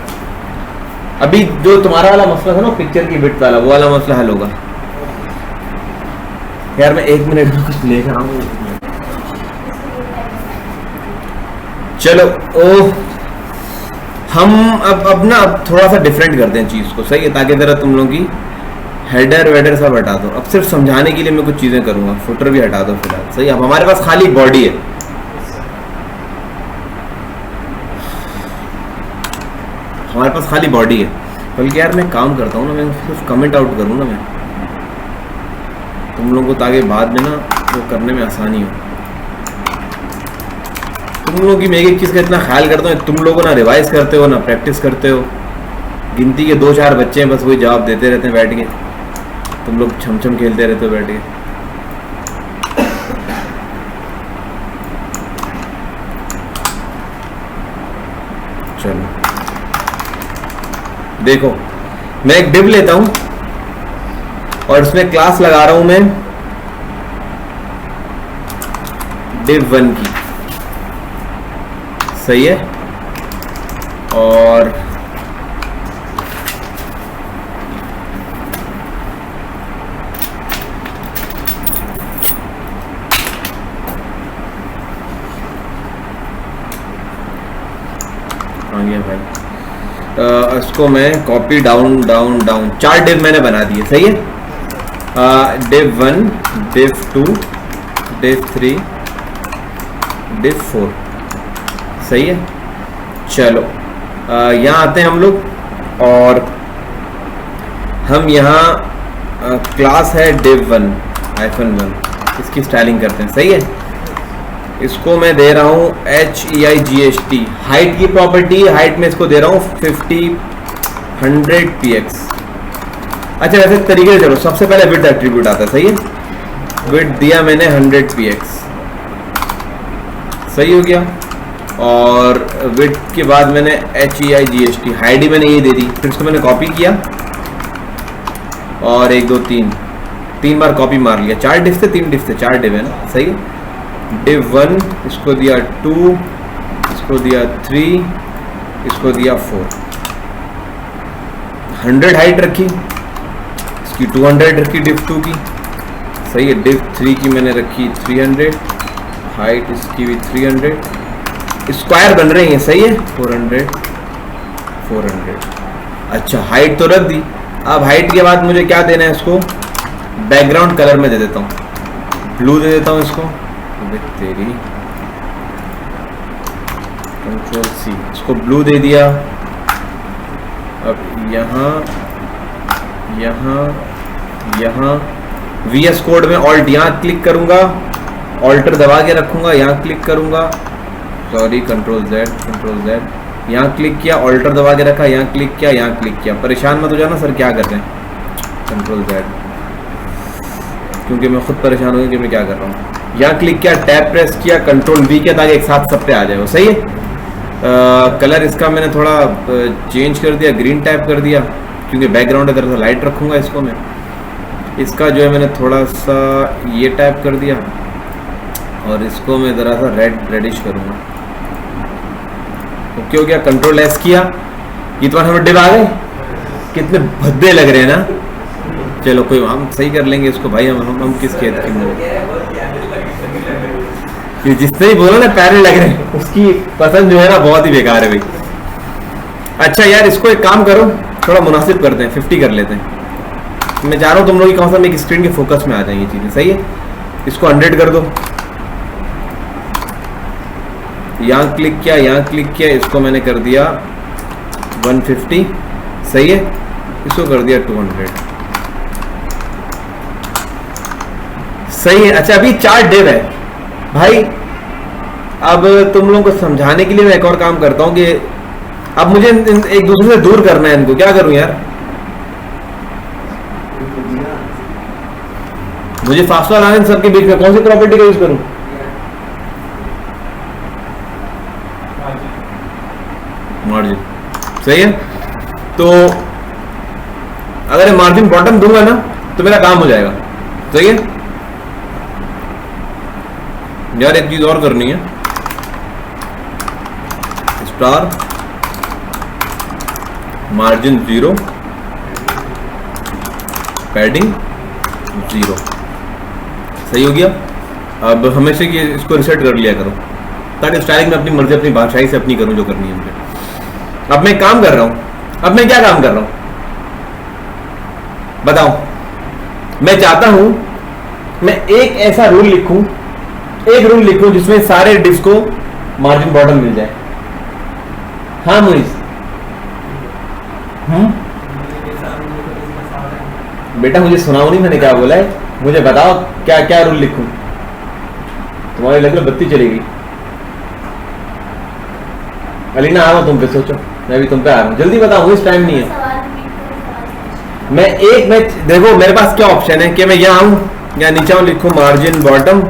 अभी जो तुम्हारा वाला मसला था ना पिक्चर की विड्थ वाला, वो वाला मसला हल होगा। यार मैं 1 मिनट में कुछ लेकर आऊँ। चलो ओ हम अब ना अब थोड़ा सा डिफरेंट करते हैं चीज़ को। सही है, ताकि जरा तुम लोगों की हेडर वेडर सब हटा दो। अब सिर्फ समझाने के लिए मैं कुछ चीज़ें करूँगा, फुटर भी हटा दो फिलहाल। सही, अब हमारे पास खाली बॉडी है। हमारे पास खाली बॉडी है। बल्कि यार मैं काम करता हूँ ना, मैं सिर्फ कमेंट आउट करूँ ना मैं तुम लोगों को, ताकि बाद में ना वो करने में आसानी हो। तुम लोगों की मैं एक चीज़ का इतना ख्याल करता हूँ, तुम लोगों ना रिवाइज करते हो ना प्रैक्टिस करते हो। गिनती के 2-4 बच्चे हैं, बस वही जवाब देते रहते हैं बैठ के। तुम लोग छम छम खेलते रहते हो बैठ के। चलो देखो, मैं एक डिव लेता हूं और इसमें क्लास लगा रहा हूं मैं div 1 की। सही है। और आ गया भाई, इसको मैं copy down down down 4 div मैंने बना दिए। सही है। div 1 div 2 div 3 div 4। सही है। चलो यहाँ आते हैं हम लोग और हम यहाँ क्लास है div 1 -1, इसकी स्टाइलिंग करते हैं। सही है। इसको मैं दे रहा हूँ HEIGHT, हाइट की प्रॉपर्टी। हाइट में इसको दे रहा हूँ 50 100 px। अच्छा वैसे तरीके से चलो, सबसे पहले विड्थ एट्रीब्यूट आता है। सही है। विड्थ दिया मैंने 100 px। सही हो गया। और विड्थ के बाद मैंने HEIGHT, हाइट ही मैंने ये दे दी। फिर इसको मैंने कॉपी किया और 1 2 3 बार कॉपी मार लिया। 4 डिव थे, 3 डिव थे, 4 डिव है ना। सही है। div 1 इसको दिया 2, इसको दिया 3, इसको दिया 4। 100 हाइट रखी, इसकी 200 रखी div 2 की। सही है। div 3 की मैंने रखी 300, हाइट इसकी भी 300। स्क्वायर बन रहे हैं। सही है। 400 400। अच्छा हाइट तो रख दी। अब हाइट के बाद मुझे क्या देना है इसको, बैकग्राउंड कलर में दे देता हूँ, ब्लू दे देता हूँ इसको। अबे तेरी, कंट्रोल सी, इसको ब्लू दे दिया। अब यहाँ यहाँ यहाँ VS कोड में ऑल्ट यहाँ क्लिक करूँगा, ऑल्टर दबा के रखूँगा, यहाँ क्लिक करूँगा, सॉरी कंट्रोल Z, यहाँ क्लिक किया, ऑल्टर दबा के रखा, यहाँ क्लिक किया, यहाँ क्लिक किया। परेशान मत हो जाना सर क्या कर रहे हैं, कंट्रोल Z, क्योंकि मैं खुद परेशान हूँ कि मैं क्या कर रहा हूँ। यहाँ क्लिक किया, टैब प्रेस किया, कंट्रोल V किया ताकि एक साथ सब पे आ जाए वो, सही है। कलर इसका मैंने थोड़ा चेंज कर दिया, ग्रीन टाइप कर दिया, क्योंकि बैकग्राउंड इधर से लाइट रखूँगा इसको मैं। इसका जो है मैंने थोड़ा सा ये टाइप कर दिया और इसको मैं ज़रा सा रेडिश करूँगा। ओके हो गया, कंट्रोल S किया, ये तुम्हारे हमें डिब आ गए, कितने भद्दे लग रहे हैं ना। चलो कोई, हम सही कर लेंगे इसको भाई, हम किस खेत के ये जिसने ही बोला ना पैरे लग रहे हैं, उसकी पसंद जो है ना बहुत ही बेकार है भाई। अच्छा यार इसको एक काम करो, थोड़ा मुनासिब करते हैं, 50 कर लेते हैं। मैं चाह रहा हूँ तुम लोग कौन सा मेरी स्क्रीन के फोकस में आ जाएंगी चीज़ें, सही है। इसको 100 कर दो, यहाँ क्लिक किया, यहाँ क्लिक किया, इसको मैंने कर दिया 150, सही है। इसको कर दिया 200, सही है। अच्छा अभी 4 डिव है भाई। अब तुम लोगों को समझाने के लिए मैं एक और काम करता हूँ कि अब मुझे एक दूसरे से दूर करना है इनको, क्या करूं यार, मुझे फासला लाना है इन सबके बीच में। कौन सी प्रॉपर्टी का यूज करूं, मार्जिन, सही है। तो अगर मार्जिन बॉटम दूंगा ना तो मेरा काम हो जाएगा, सही है। यार एक चीज और करनी है, स्टार मार्जिन 0, पैडिंग 0, सही हो गया। अब हमेशा कि इसको रिसेट कर लिया करो ताकि स्टाइलिंग में अपनी मर्जी, अपनी बादशाही से अपनी करूं जो करनी है मुझे। अब मैं काम कर रहा हूं, अब मैं क्या काम कर रहा हूं बताओ। मैं चाहता हूं मैं एक ऐसा रूल लिखूं, जिसमें सारे डिव्स को मार्जिन बॉटम मिल जाए। हाँ मुइज, बेटा मुझे सुनाओ नहीं मैंने क्या बोला है, मुझे बताओ क्या क्या रूल लिखूं। तुम्हारी लग रहा बत्ती चली गई। अलीना आ रहा तुम पे, सोचो मैं भी तुम पे आ रहा हूँ, जल्दी बताओ, इस टाइम नहीं है। मैं देखो मेरे पास क्या ऑप्शन है कि मैं यहाँ आऊँ या नीचे आऊँ, लिखूँ मार्जिन बॉटम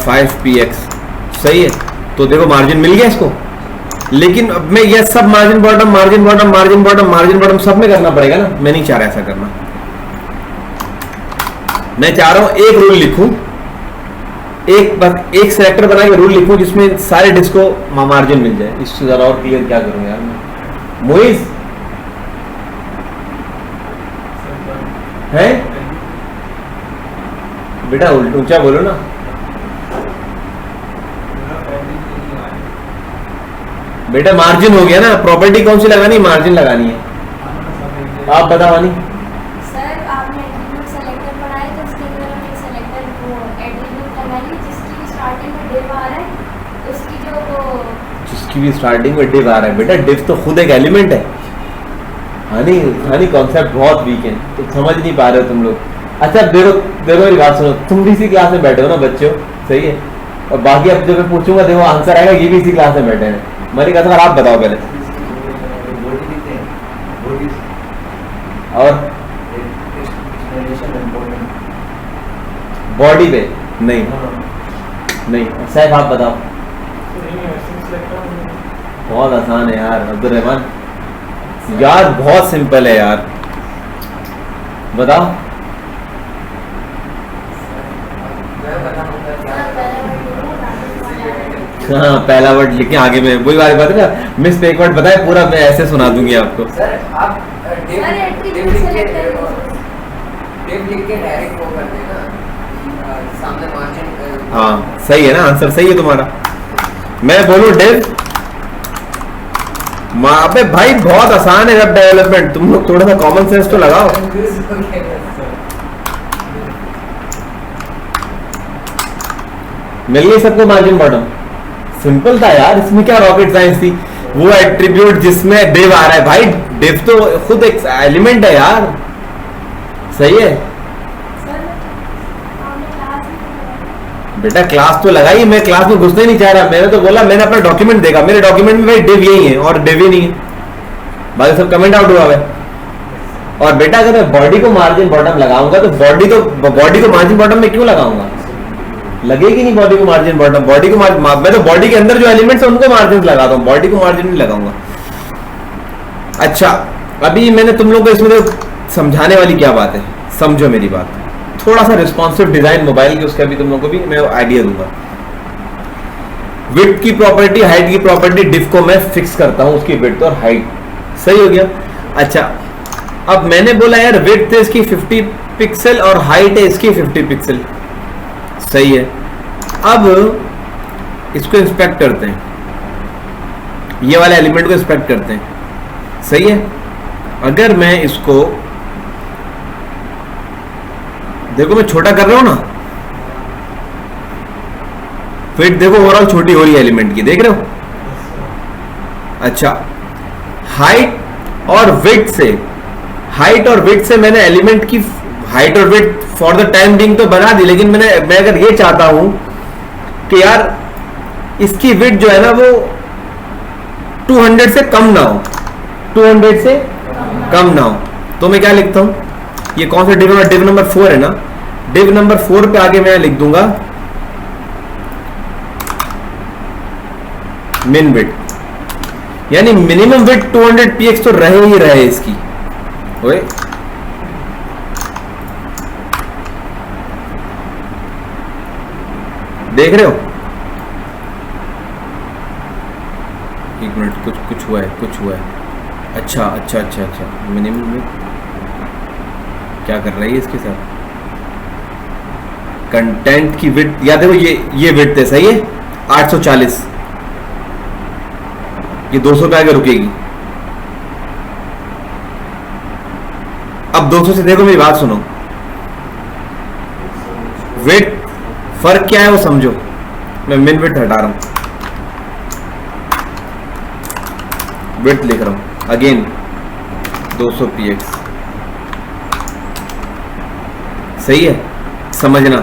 5px, सही है। तो देखो मार्जिन मिल गया इसको, लेकिन अब मैं ये सब मार्जिन बॉटम सब में करना पड़ेगा ना, मैं नहीं चाह रहा ऐसा करना। मैं चाह रहा हूं एक रूल लिखूं, एक सेलेक्टर बना के रूल लिखूं जिसमें सारे डिस्क को मार्जिन मिल जाए। इससे ज्यादा और क्लियर क्या करूं यार मैं। मोइज है बेटा, ऊंचा बोलो ना। बेटा मार्जिन हो गया ना, प्रॉपर्टी कौन सी लगानी, मार्जिन लगानी है। आप बताओ वानी। सर आपने एट्रीब्यूट सेलेक्टर बनाए तो उसके अंदर हम एक सेलेक्टर वो एट्रीब्यूट लगाएंगे जिसकी स्टार्टिंग में डिव आ रहा है, उसकी जो वो जिसकी भी स्टार्टिंग में डिव आ रहा है। बेटा डिव तो खुद एक एलिमेंट है। हानी कॉन्सेप्ट बहुत वीक है, तो समझ नहीं पा रहे हो तुम लोग। अच्छा देखो मेरी बात सुनो, तुम भी इसी क्लास में बैठे हो ना बच्चों, सही है। और बाकी अब जब मैं पूछूंगा देखो आंसर आएगा, ये भी इसी क्लास में बैठे हैं। मेरी कहा आप बताओ पहले। और बॉडी पे नहीं सैफ आप बताओ। बहुत आसान है यार अब्दुल रहमान, यार बहुत सिंपल है यार, बताओ। हाँ पहला वर्ड लिखे आगे में, वही वाली बात है ना, मिस एक वर्ड बताए पूरा मैं ऐसे सुना दूंगी आपको। सर आप डिव लिख के डायरेक्ट वो कर देना सामने मार्जिन। हाँ सही है ना, आंसर सही है तुम्हारा। मैं बोलूं डिव अबे भाई बहुत आसान है वेब डेवलपमेंट, तुम लोग थोड़ा सा कॉमन सेंस तो लगाओ। कंफ्यूज हो गया सर। मिल गई सबको मार्जिन बॉटम? सिंपल था यार, इसमें क्या रॉकेट साइंस थी। वो एट्रीब्यूट जिसमें डिव आ रहा है भाई, डिव तो खुद एक एलिमेंट है यार, सही है सर आपने क्लास भी तो लगाई। बेटा। क्लास तो लगाई, मैं क्लास में घुसना ही नहीं चाह रहा। मैंने तो बोला मैंने अपना डॉक्यूमेंट देखा, मेरे डॉक्यूमेंट में भाई डिव यही है और डिव ही नहीं है, बाकी सब कमेंट आउट हुआ है। और बेटा अगर मैं बॉडी को मार्जिन बॉटम लगाऊंगा तो बॉडी को मार्जिन बॉटम में क्यों लगाऊंगा? लगेगी नहीं बॉडी को मार्जिन बॉटम। बॉडी को मैं तो बॉडी के अंदर जो एलिमेंट्स है उनको मार्जिन लगाता हूँ, बॉडी को मार्जिन नहीं लगाऊंगा। अच्छा, अभी मैंने तुम लोगों को इसमें तो समझाने वाली क्या बात है, समझो मेरी बात। थोड़ा सा रिस्पॉन्सिव डिजाइन मोबाइल की, उसका भी तुम लोगों को भी मैं आइडिया दूंगा। विड्थ की प्रॉपर्टी, हाइट की प्रॉपर्टी, डिव को मैं फिक्स करता हूं, उसकी विड्थ और हाइट। सही हो गया। अच्छा, अब मैंने बोला यार विड्थ है इसकी 50 पिक्सल और हाइट है इसकी 50 पिक्सल, सही है। अब इसको इंस्पेक्ट करते हैं, ये वाले एलिमेंट को इंस्पेक्ट करते हैं, सही है। अगर मैं इसको देखो, मैं छोटा कर रहा हूं ना, फिर देखो ओवरऑल छोटी हो रही है एलिमेंट की, देख रहे हो। अच्छा, हाइट और विड्थ से मैंने एलिमेंट की हाइट और width for the time being तो बना दी, लेकिन मैं अगर ये चाहता हूं कि यार इसकी विड्थ जो है ना वो 200 से कम ना हो, 200 से कम ना हो, तो मैं क्या लिखता हूं, ये कौन सा डिव नंबर 4 है ना, डिव नंबर 4 पे आगे मैं लिख दूंगा मिन विड्थ, यानी मिनिमम विड्थ 200 px तो रहे ही रहे इसकी। ओए देख रहे हो, एक मिनट, कुछ हुआ है। अच्छा, मिनिमम विड्थ क्या कर रही है इसके साथ, कंटेंट की विड्थ, या देखो ये विड्थ है, सही है 840, ये 200 पे आगे रुकेगी। अब 200 से देखो, मेरी बात सुनो, विड्थ फर्क क्या है वो समझो। मैं मिन विड्थ हटा रहा हूं, विड्थ लिख रहा हूं अगेन 200 px, सही है, समझना।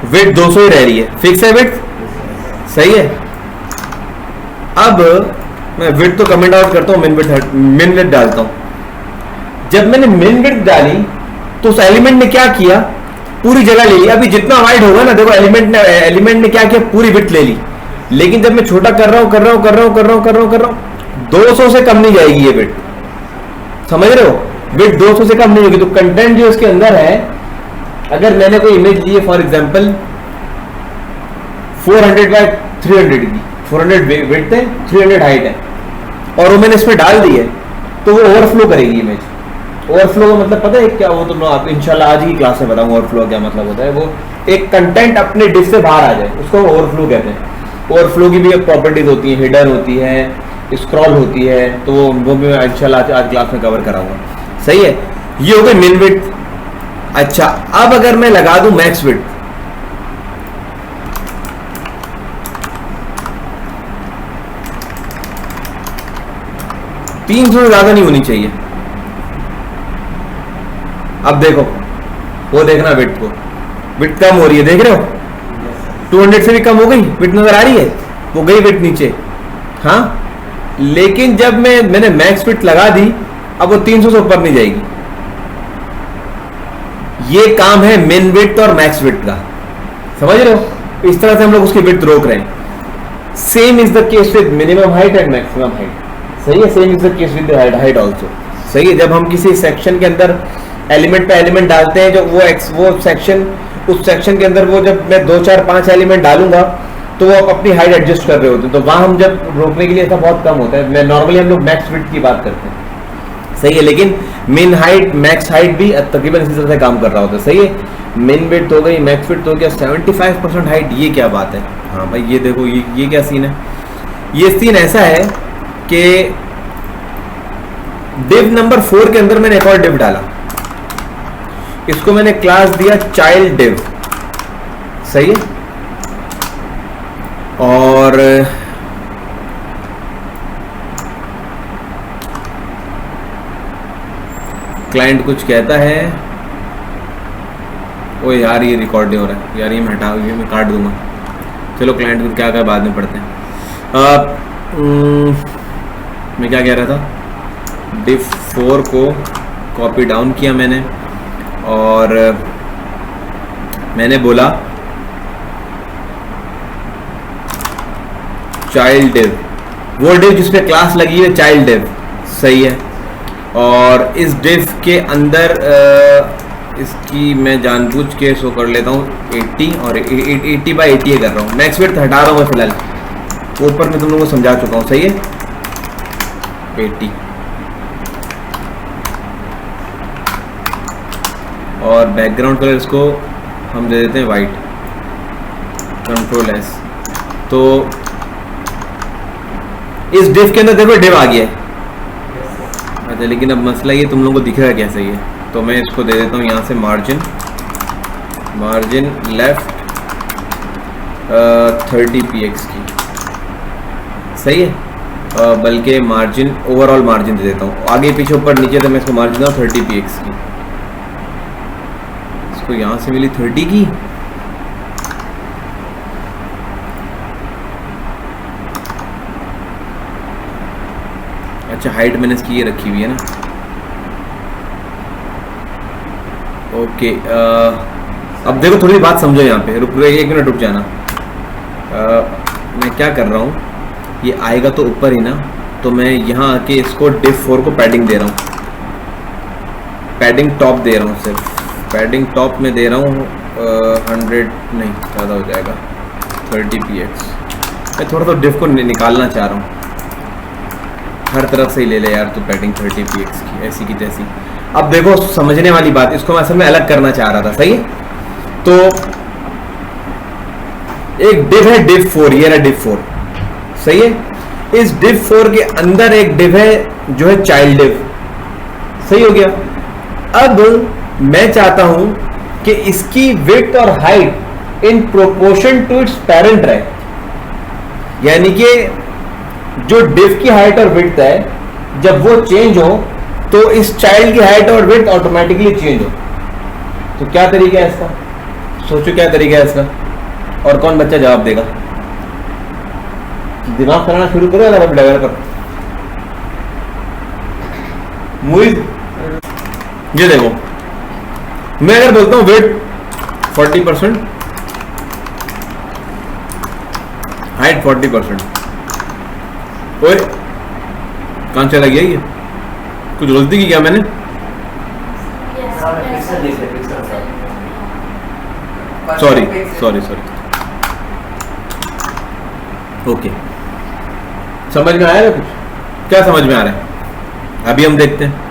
विड्थ 200 ही रह रही है, फिक्स है विड्थ, सही है। अब मैं विड्थ तो कमेंट आउट करता हूं, मिन विड्थ डालता हूं। जब मैंने मिन विड्थ डाली तो उस एलिमेंट ने क्या किया, पूरी जगह ले ली। अभी जितना वाइड होगा ना, देखो एलिमेंट ने क्या किया, पूरी विड्थ ले ली। लेकिन जब मैं छोटा कर रहा हूं 200 से कम नहीं जाएगी ये विड्थ, समझ रहे हो, विड्थ 200 से कम नहीं होगी। तो कंटेंट जो इसके अंदर है, अगर मैंने कोई इमेज ली है फॉर एग्जांपल 400 बाय 300 की, 400 विड्थ है, 300 हाइट है, और वो मैंने इसमें डाल दी है, तो वो ओवरफ्लो करेगी इमेज। ओवरफ्लो का मतलब पता है क्या, वो तुम लोग आप इंशाल्लाह आज की क्लास में बताऊंगा ओवरफ्लो क्या मतलब होता है। वो एक कंटेंट अपने डिश से बाहर आ जाए, उसको ओवरफ्लो कहते हैं। ओवरफ्लो की भी एक प्रॉपर्टीज होती है, हिडन होती है, स्क्रॉल होती है, तो वो भी मैं इंशाल्लाह आज क्लास में कवर कराऊंगा, सही है। ये हो गई मिन विड्थ। अच्छा, अब अगर मैं लगा दूं मैक्स विड्थ, तीन सौ से ज्यादा नहीं होनी चाहिए। अब देखो, वो देखना विड्थ को, विड्थ कम हो रही है, देख रहे हो, 200 से भी कम हो गई विड्थ, नजर आ रही है, वो गई विड्थ नीचे। हाँ, लेकिन जब मैंने मैक्स विड्थ लगा दी, अब वो 300 से ऊपर नहीं जाएगी। ये काम है मिन विड्थ और मैक्स विड्थ का, समझ रहे हो। इस तरह से हम लोग उसकी विड्थ रोक रहे हैं। Same is the case with minimum height and maximum height, सही है। Same is the case with height also, सही है। जब हम किसी सेक्शन के अंदर एलिमेंट पे एलिमेंट डालते हैं, जो वो सेक्शन, उस सेक्शन के अंदर वो जब मैं 2 4 5 एलिमेंट डालूंगा तो वो अपनी हाइट एडजस्ट कर रहे होते हैं, तो वहां हम जब रोकने के लिए ऐसा बहुत कम होता है। मैं नॉर्मली हम लोग मैक्स विड्थ की बात करते हैं, सही है, लेकिन मिन हाइट मैक्स हाइट भी तकरीबन इसी तरह से काम कर रहा होता है। सही है, मिन विड्थ हो गई, मैक्स विड्थ हो गया, 75% हाइट, ये क्या बात है। हाँ भाई ये देखो, ये क्या सीन है। ये सीन ऐसा है कि डिव नंबर 4 के अंदर मैंने एक और डिव डाला, इसको मैंने क्लास दिया चाइल्ड डिव। सही है, और क्लाइंट कुछ कहता है, ओ यार ये रिकॉर्ड नहीं हो रहा है यार, ये मैं हटा, ये मैं काट दूंगा। चलो क्लाइंट को क्या बाद में पढ़ते हैं। मैं क्या कह रहा था, डिव 4 को कॉपी डाउन किया मैंने, और मैंने बोला चाइल्ड डिव, वो डिव जिसपे क्लास लगी है चाइल्ड डिव। सही है, और इस डिव के अंदर इसकी मैं जानबूझ के शो कर लेता हूँ 80 और 80/80 कर रहा हूँ। मैक्स विड्थ हटा रहा हूँ मैं फिलहाल, ऊपर में तुम लोगों को समझा चुका हूँ। सही है, 80 और बैकग्राउंड कलर इसको हम दे देते हैं वाइट, कंट्रोल S। तो इस डिव के अंदर देखो डिव आ गया है। अच्छा, लेकिन अब मसला ये तुम लोगों को दिख रहा है कैसे ये, तो मैं इसको दे देता हूँ यहाँ से मार्जिन लेफ्ट 30 px की। सही है, बल्कि मार्जिन ओवरऑल मार्जिन दे देता हूँ, आगे पीछे ऊपर नीचे, तो मैं इसको मार्जिन दूँ 30 px की। इसको यहाँ से मिली 30 की, अच्छा हाइट मैंने इसकी ये रखी हुई है ना। ओके, अब देखो थोड़ी बात समझो यहाँ पे, रुक 1 मिनट रुक जाना। मैं क्या कर रहा हूँ, ये आएगा तो ऊपर ही ना, तो मैं यहाँ आके इसको डिव 4 को पैडिंग दे रहा हूँ, पैडिंग टॉप दे रहा हूँ, सिर्फ पैडिंग टॉप में दे रहा हूँ 100 नहीं, ज़्यादा हो जाएगा 30 px। मैं थोड़ा सा डिव को निकालना चाह रहा हूँ, हर तरफ से ही ले ले यार तू पैडिंग 30 px की, ऐसी की तैसी। अब देखो समझने वाली बात, इसको मैं असल में अलग करना चाह रहा था। सही है, तो एक डिव है डिव 4, ये रहा डिव 4। सही है, इस डिव 4 के अंदर एक डिव है जो है चाइल्ड डिव। सही हो गया। अब मैं चाहता हूं कि इसकी विड्थ और height in proportion to its parent रहे, यानी कि जो डिव की हाइट और विड्थ है जब वो चेंज हो तो इस चाइल्ड की हाइट और विड्थ ऑटोमेटिकली चेंज हो। तो क्या तरीका है इसका, सोचो क्या तरीका है इसका, और कौन बच्चा जवाब देगा। दिमाग कराना शुरू करो या डगर करो। मुझे ये देखो, मैं अगर बोलता हूं विड्थ 40%, हाइट 40%, ओए कहां चला गया ये, कुछ गलती की क्या मैंने? सॉरी ओके, समझ में आया ना कुछ? क्या समझ में आ रहा है अभी हम देखते हैं।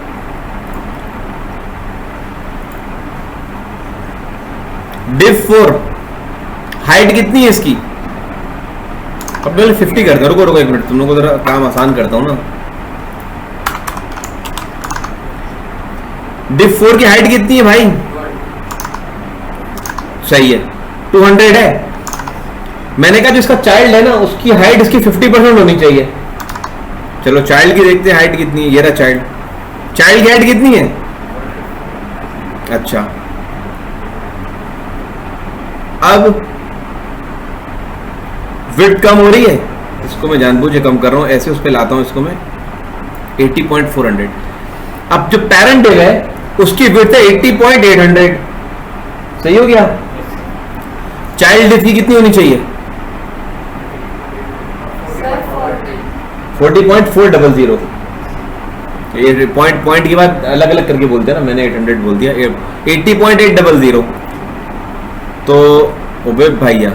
डिव 4 हाइट कितनी है इसकी, अब पहले 50 करते हैं। रुको 1 मिनट, तुम लोगों को जरा काम आसान करता हूं ना। डिव 4 की हाइट कितनी है भाई? सही है, 200 है। मैंने कहा जो इसका चाइल्ड है ना उसकी हाइट इसकी 50% होनी चाहिए। चलो चाइल्ड की देखते हैं हाइट कितनी है। ये रहा चाइल्ड, चाइल्ड की हाइट कितनी है? अच्छा, अब विड्थ कम हो रही है, इसको मैं जानबूझ के कम कर रहा हूं, ऐसे उस पर लाता हूं इसको मैं 80.400। अब जो पेरेंट डिव है उसकी विड्थ है 80.800। सही हो गया। चाइल्ड डिव की कितनी होनी चाहिए? 40.400। ये पॉइंट की बात अलग अलग करके बोलते हैं ना, मैंने 800 बोल दिया, 80.800। तो ओबे भैया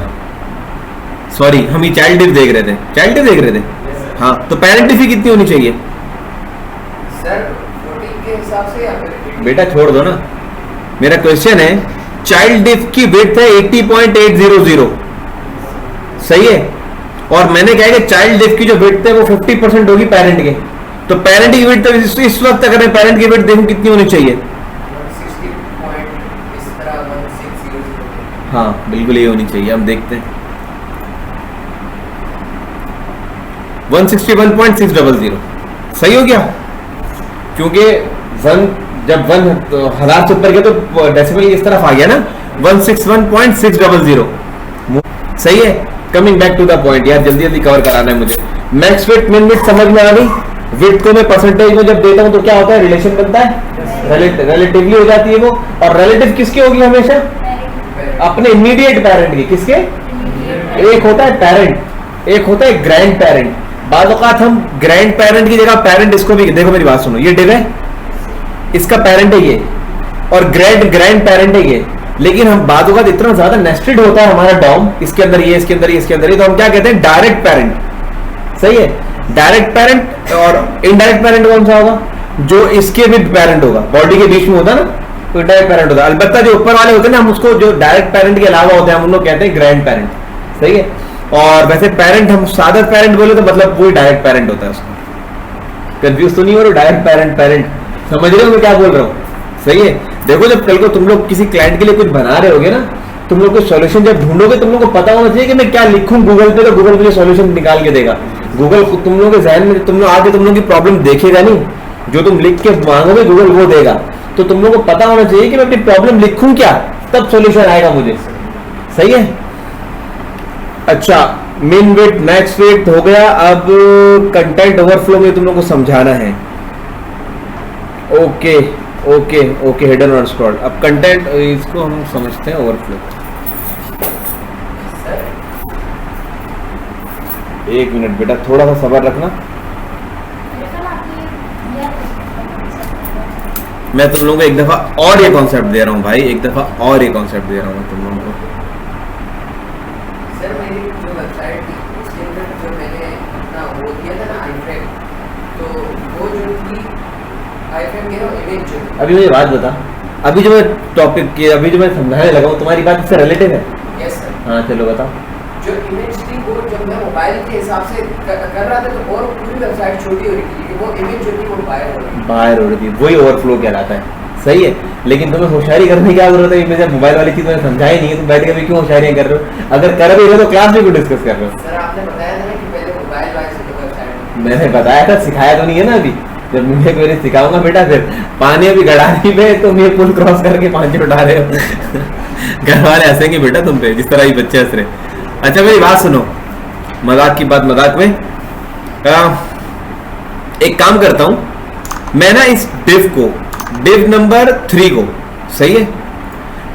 सॉरी, हम ये चाइल्ड डिव देख रहे थे, हाँ, तो पेरेंट डिव कितनी होनी चाहिए? सर 40 हिसाब से या फिर बेटा छोड़ दो ना, मेरा क्वेश्चन है चाइल्ड डिफ की विड्थ है 80.800, सही है, और मैंने कहा कि चाइल्ड डिफ की जो विड्थ है वो 50% होगी पेरेंट के, तो पेरेंट की विड्थ इस वक्त अगर मैं पेरेंट की विड्थ देखूं कितनी होनी चाहिए? 160 पॉइंट इस तरह 1600। हाँ बिल्कुल ये होनी चाहिए, हम देखते हैं 161.600, सही हो गया, क्योंकि जब 1000 से ऊपर गया तो डेसिमल इस तरफ आ गया ना, 161.600, सही है। Coming back to the point यार, जल्दी जल्दी कवर कराना है मुझे। मैक्स विड्थ मिन विड्थ समझ में आ गई। विड्थ को मैं परसेंटेज में जब देता हूं तो क्या होता है, रिलेशन बनता है, रिलेटिवली हो जाती है वो, और रिलेटिव किसकी होगी हमेशा? अपने इमीडिएट पेरेंट की। किसके? एक होता है पेरेंट, एक होता है ग्रैंड पेरेंट। बाद औकात हम ग्रैंड पेरेंट की जगह पेरेंट, इसको भी देखो मेरी बात सुनो, ये डिव है, इसका पेरेंट है ये, और ग्रैंड पेरेंट है ये, लेकिन हम बाद औकात इतना ज्यादा नेस्टेड होता है हमारा डॉम, इसके अंदर ये, इसके अंदर ये, इसके अंदर ये, तो हम क्या कहते हैं, डायरेक्ट पेरेंट, सही है। डायरेक्ट पेरेंट और इनडायरेक्ट पेरेंट कौन सा होगा? जो इसके भी पेरेंट होगा, बॉडी के बीच में होता है ना, तो इनडायरेक्ट पेरेंट होता है। अलबत्ता जो ऊपर वाले होते हैं ना, हम उसको जो डायरेक्ट पेरेंट के अलावा होते हैं हम उन लोग कहते हैं ग्रैंड पेरेंट, सही है। और वैसे पेरेंट हम सादा पेरेंट बोले तो मतलब वही डायरेक्ट पेरेंट होता है उसका। कंफ्यूज तो नहीं हो रहा? डायरेक्ट पेरेंट समझ रहे हो मैं क्या बोल रहा हूँ? सही है। देखो जब कल को तुम लोग किसी क्लाइंट के लिए कुछ बना रहे होगे ना, तुम लोग को सॉल्यूशन जब ढूंढोगे, तुम लोग को पता होना चाहिए कि मैं क्या लिखूं गूगल पे, तो गूगल मुझे सॉल्यूशन निकाल के देगा। गूगल तुम लोगों के जहन में तुम लोग आगे तुम लोग की प्रॉब्लम देखेगा नहीं, जो तुम लिख के मांगोगे गूगल वो देगा। तो तुम लोग को पता होना चाहिए कि मैं अपनी प्रॉब्लम लिखूं क्या, तब सॉल्यूशन आएगा मुझे, सही है। अच्छा, मिन विड्थ मैक्स विड्थ हो गया। अब कंटेंट ओवरफ्लो में तुम लोग को समझाना है। ओके ओके ओके, हिडन और स्क्रॉल। अब कंटेंट इसको हम समझते हैं ओवरफ्लो। एक मिनट बेटा, थोड़ा सा सब्र रखना, मैं तुम लोगों को एक दफा और ये कॉन्सेप्ट दे रहा हूँ भाई, एक दफा और ये कॉन्सेप्ट दे रहा हूँ तुम लोगों को। सर मेरी जो वेबसाइट थी उसके अंदर जो मैंने अपना वो किया था ना आईफ्रेम, तो वो जो थी आईफ्रेम के ना इमेज जो थी। अभी मुझे बात बता, अभी जो मैं टॉपिक की अभी जो मैं समझाने लगा हूँ, तुम्हारी बात इससे रिलेटिव है? Yes sir. हाँ चलो बताओ। जो इमेज थी वो जब मैं मोबाइल के हिसाब से कर रहा था तो और पूरी वेबसाइट छोटी हो रही थी, क्योंकि वो इमेज जो थी वो बाहर हो रही थी, वही ओवरफ्लो कहलाता है, सही है। लेकिन तुम्हें होशियारी करने की क्या जरूरत है? जब मोबाइल वाली चीज मैंने समझाई नहीं है, तुम बैठ के भी क्यों होशियारियां कर रहे हो? अगर कर भी रहे हो तो क्लास में क्यों डिस्कस कर रहे हो? सर आपने बताया था ना कि पहले मोबाइल वाइज से वेबसाइट। मैंने बताया था, सिखाया तो नहीं है ना अभी। जब मुझे मेरे सिखाऊंगा बेटा, फिर पानी अभी गड़ानी पे तुम ये पुल क्रॉस करके पानी उठा रहे हो। घर वाले हंसेंगे बेटा तुम पे, जिस तरह ये बच्चे हंस रहे। अच्छा मेरी बात सुनो, मजाक की बात मजाक में, एक काम करता हूं मैं ना, इस डिव को, डिव नंबर 3 को, सही है,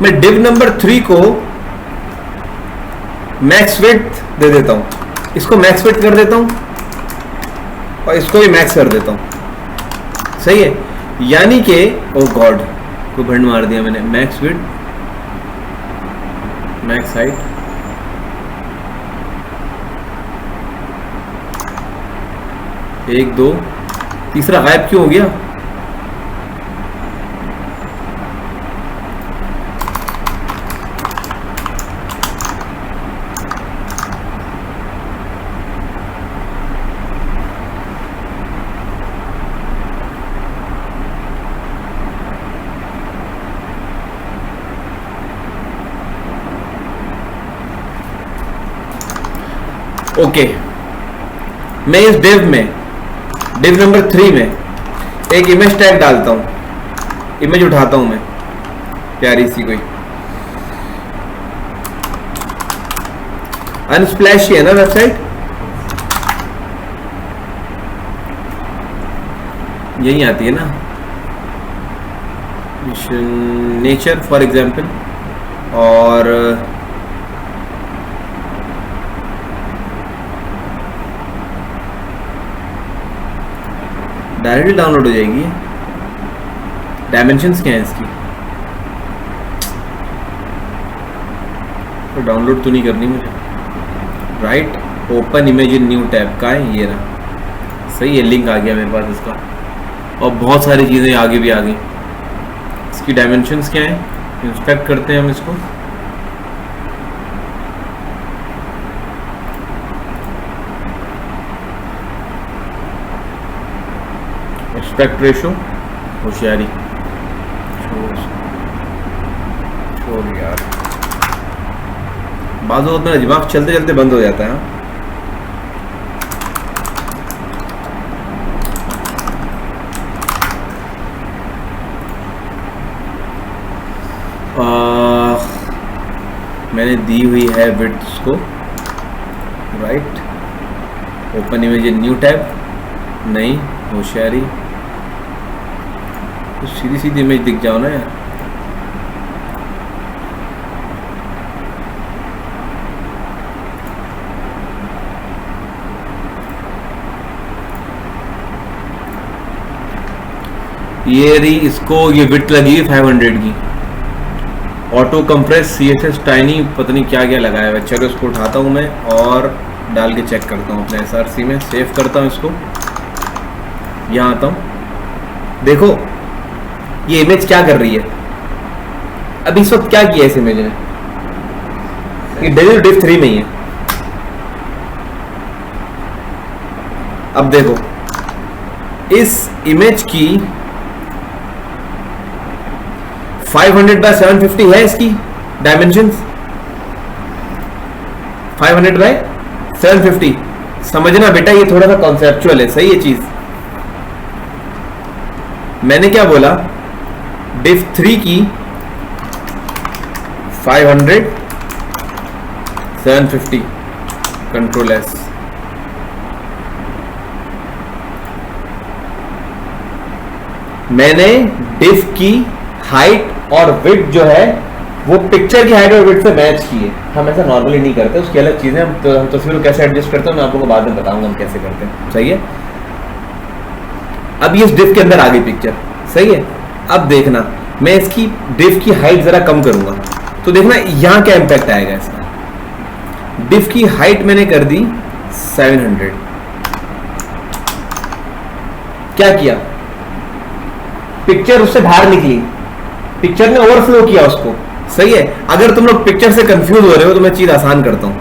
मैं डिव नंबर 3 को मैक्स विड्थ दे देता हूं, इसको मैक्स विड्थ कर देता हूं और इसको भी मैक्स कर देता हूं, सही है। यानी कि ओ गॉड को भंड मार दिया मैंने। मैक्स विड्थ, मैक्स हाइट, एक दो, तीसरा गायब क्यों हो गया? ओके, मैं इस डिव में, डिव नंबर 3 में एक इमेज टैग डालता हूं, इमेज उठाता हूं मैं प्यारी सी कोई, अनस्प्लैश है ना वेबसाइट, यही आती है ना, नेचर फॉर एग्जाम्पल, और डायरेक्टली डाउनलोड हो जाएगी। डायमेंशंस क्या है इसकी? तो डाउनलोड तो नहीं करनी मुझे। Right, open image in new tab का है ये रहा, सही है, लिंक आ गया मेरे पास इसका। और बहुत सारी चीज़ें आगे भी आ गई। इसकी डायमेंशंस क्या हैं, इंस्पेक्ट करते हैं हम इसको। एस्पेक्ट रेशो, होशियारी, छोड़ यार, बाज़ होता है दिमाग चलते चलते बंद हो जाता है। मैंने दी हुई है विड्थ को, right. Open image in new tab, नहीं, होशियारी, तो सीधी सीधी इमेज दिख जाओ ना यार। ये रही, इसको ये विड्थ लगी 500 की। ऑटो कंप्रेस, CSS टाइनी, पता नहीं क्या क्या लगाया हुआ है। चलो इसको उठाता हूँ मैं और डाल के चेक करता हूँ अपने SRC में, सेव करता हूँ इसको, यहाँ आता हूँ। देखो ये इमेज क्या कर रही है, अभी इस वक्त क्या किया इस इमेज ने, ये div 3 में ही है। अब देखो इस इमेज की 500 बाय 750 है इसकी डायमेंशंस, 500 बाय 750। समझना बेटा ये थोड़ा सा कॉन्सेप्चुअल है, सही है चीज। मैंने क्या बोला, div 3 की 500 750, कंट्रोल S। मैंने div की हाइट और विड्थ जो है वो पिक्चर की हाइट और विड्थ से मैच की है। हम ऐसा नॉर्मली नहीं करते, उसकी अलग चीजें हम तस्वीर को कैसे एडजस्ट करते हैं मैं आप लोगों को बाद में बताऊंगा हम कैसे करते हैं, सही है। अब ये इस div के अंदर आ गई पिक्चर, सही है। अब देखना मैं इसकी div की हाइट जरा कम करूंगा तो देखना यहां क्या इंपैक्ट आएगा इसका। div की हाइट मैंने कर दी 700, क्या किया, पिक्चर उससे बाहर निकली, पिक्चर ने ओवरफ्लो किया उसको, सही है। अगर तुम लोग पिक्चर से कंफ्यूज हो रहे हो तो मैं चीज आसान करता हूं,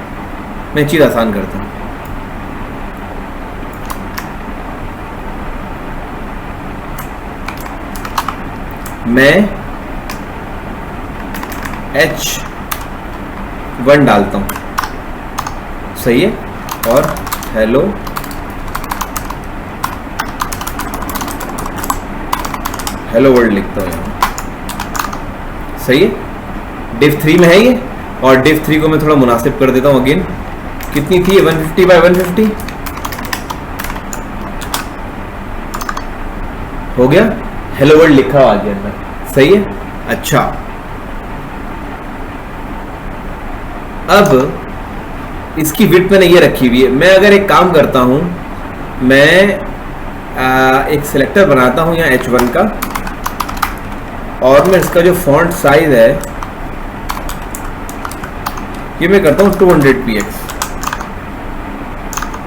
मैं H1 डालता हूं, सही है, और हेलो वर्ल्ड लिखता हूं यहां, सही है। div 3 में है ये, और div 3 को मैं थोड़ा मुनासिब कर देता हूं अगेन। कितनी थी 150 बाय 150 हो गया, हेलो वर्ल्ड लिखा हुआ आ गया अंदर, सही है। अच्छा अब इसकी विड्थ मैंने ये रखी हुई है। मैं अगर एक काम करता हूं, मैं एक सिलेक्टर बनाता हूं यहाँ H1 का, और मैं इसका जो फॉन्ट साइज है ये मैं करता हूँ 200 px,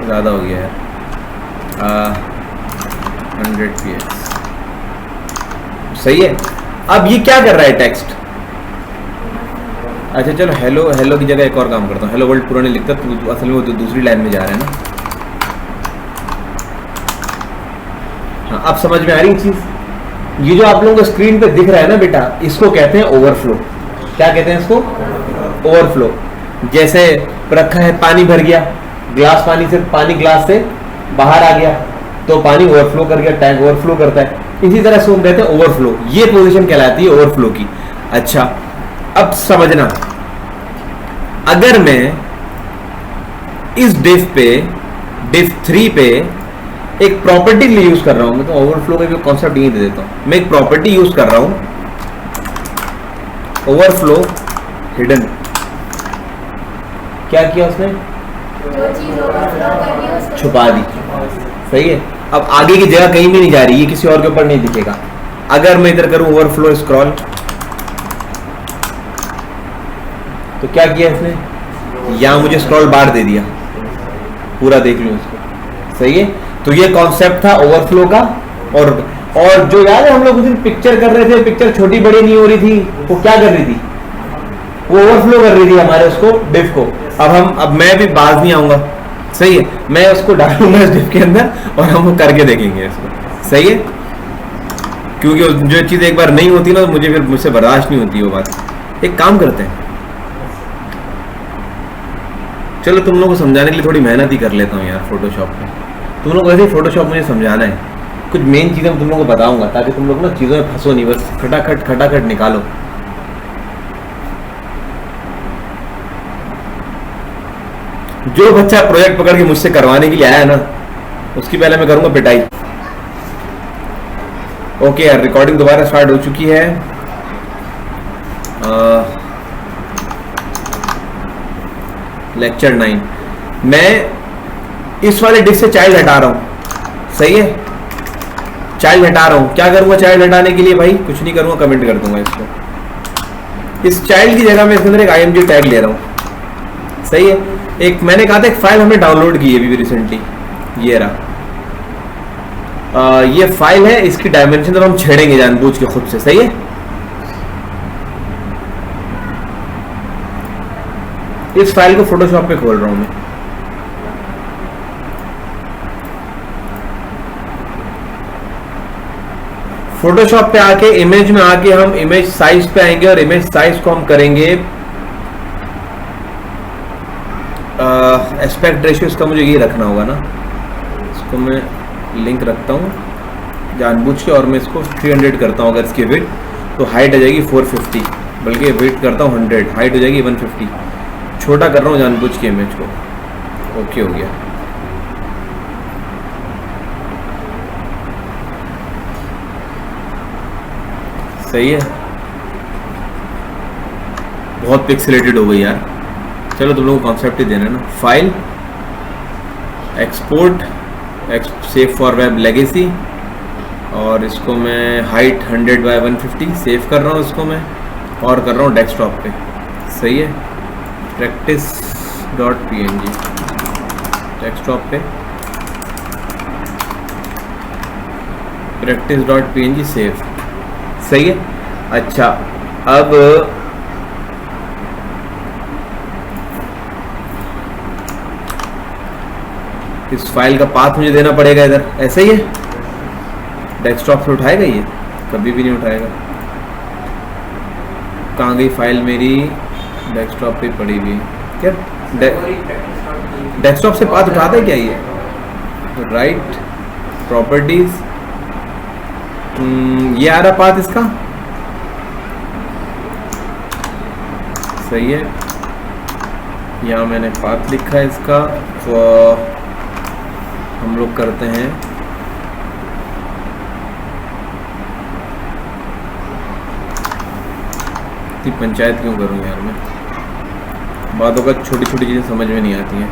ज़्यादा हो गया है, 100 px, सही है। अब ये क्या कर रहा है टेक्स्ट, अच्छा चलो हेलो की जगह एक और काम करता हूँ, हेलो वर्ल्ड पूरा नहीं लिखता, तो असल में वो तो दूसरी लाइन में जा रहा है ना। हाँ अब समझ में आ रही चीज। ये जो आप लोगों को स्क्रीन पे दिख रहा है ना बेटा, इसको कहते हैं ओवरफ्लो। क्या कहते हैं इसको, ओवरफ्लो। जैसे रखा है, पानी भर गया, पानी ग्लास से बाहर आ गया तो पानी ओवरफ्लो कर गया, टैंक ओवरफ्लो करता है। इसी तरह से हम कहते हैं ओवरफ्लो, ये पोजीशन कहलाती है ओवरफ्लो की। अच्छा अब समझना, अगर मैं इस div 3 पे एक प्रॉपर्टी यूज कर रहा हूं, मैं तो ओवरफ्लो का कॉन्सेप्ट यही दे देता हूं। मैं एक प्रॉपर्टी यूज कर रहा हूं, ओवरफ्लो हिडन। क्या किया उसने, जो चीज ओवरफ्लो करनी है उसको छुपा दी, सही है। अब आगे की जगह कहीं भी नहीं जा रही, ये किसी और के ऊपर नहीं दिखेगा। अगर मैं इधर करूं ओवरफ्लो स्क्रॉल, तो क्या किया इसने, यहां मुझे स्क्रॉल बार दे दिया, पूरा देख लो इसको, सही है। तो ये कॉन्सेप्ट था ओवरफ्लो का। और और जो याद है हम लोग उस दिन पिक्चर कर रहे थे, पिक्चर छोटी बड़ी नहीं हो रही थी, वो क्या कर रही थी, वो ओवरफ्लो कर रही थी हमारे उसको डिफ को। अब मैं भी बाज नहीं आऊंगा, सही है, मैं उसको डालूंगा इस डिफ के अंदर और हम वो करके देखेंगे इसको, सही है, क्योंकि जो चीज़ एक बार नहीं होती ना तो मुझे फिर मुझसे बर्दाश्त नहीं होती वो बात। एक काम करते हैं, चलो तुम लोगों को समझाने के लिए थोड़ी मेहनत ही कर लेता हूँ यार फोटोशॉप पे। तुम लोग वैसे ही फोटोशॉप मुझे समझाना है, कुछ मेन चीज़ें तुम लोगों को बताऊंगा ताकि तुम लोग ना चीज़ों में फंसो नहीं, बस खटाखट निकालो। जो बच्चा प्रोजेक्ट पकड़ के मुझसे करवाने के लिए आया ना उसकी पहले मैं करूंगा पिटाई। ओके यार, रिकॉर्डिंग दोबारा स्टार्ट हो चुकी है। लेक्चर 9 मैं इस वाले डिस्क से चाइल्ड हटा रहा हूं, सही है, चाइल्ड हटा रहा हूं। क्या करूंगा चाइल्ड हटाने के लिए भाई? कुछ नहीं करूंगा, कमेंट कर दूंगा इसको। इस चाइल्ड की जगह मैं इसके अंदर एक IMG टैग ले रहा हूं, सही है। एक मैंने कहा था एक फाइल हमने डाउनलोड की है अभी रिसेंटली, ये रहा, ये फाइल है, इसकी डायमेंशन तो हम छेड़ेंगे जानबूझ के खुद से, सही है। इस फाइल को फोटोशॉप पे खोल रहा हूं मैं। फोटोशॉप पे आके इमेज में आके हम इमेज साइज पे आएंगे और इमेज साइज को हम करेंगे एस्पेक्ट रेशियो, इसका मुझे ये रखना होगा ना, इसको मैं लिंक रखता हूँ जानबूझ के और मैं इसको 300 करता हूँ। अगर इसकी वेट तो हाइट आ जाएगी 450, बल्कि वेट करता हूँ 100, हाइट हो जाएगी 150। छोटा कर रहा हूँ जानबूझ के इमेज को। ओके हो गया। सही है, बहुत पिक्सेलेटेड हो गई यार। चलो तुम लोगों को कॉन्सेप्ट ही देना है ना। File, export, save for web legacy, और इसको मैं हाइट 100/150 सेव कर रहा हूँ इसको मैं, और कर रहा हूँ डेस्कटॉप पे, सही है। practice.png डेस्कटॉप पे practice.png सेव, सही है। अच्छा, अब इस फाइल का पाथ मुझे देना पड़ेगा इधर, ऐसे ही है। डेस्कटॉप से उठाएगा ये? कभी भी नहीं उठाएगा। कहाँ गई फाइल मेरी? डेस्कटॉप पे पड़ी हुई क्या? डेस्कटॉप से पाथ उठाता है क्या ये? राइट, प्रॉपर्टीज, ये आ रहा पाथ इसका, सही है। यहाँ मैंने पाथ लिखा है इसका, तो हम लोग करते हैं इतनी पंचायत क्यों करूँ यार मैं, बातों का छोटी छोटी चीज़ें समझ में नहीं आती हैं।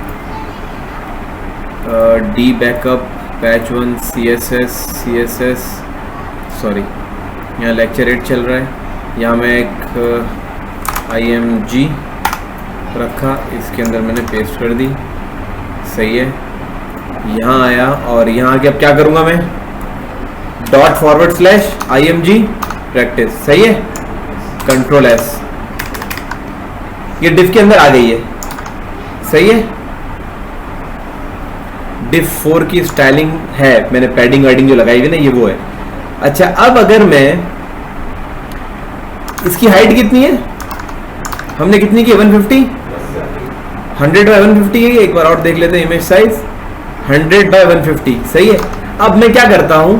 D backup, patch 1, CSS, sorry, यहाँ लेक्चर 8 चल रहा है। यहाँ मैं एक IMG रखा, इसके अंदर मैंने पेस्ट कर दी, सही है। यहाँ आया और यहाँ आके अब क्या करूँगा मैं? ./IMG प्रैक्टिस, सही है। Ctrl S, ये डिफ के अंदर आ गई है, सही है। डिफ 4 की स्टाइलिंग है, मैंने पैडिंग वाइडिंग जो लगाई हुई ना, ये वो है। अच्छा, अब अगर मैं इसकी हाइट कितनी है, हमने कितनी की? 150, 100/150 है। एक बार और देख लेते हैं, इमेज साइज 100/150, सही है। अब मैं क्या करता हूं,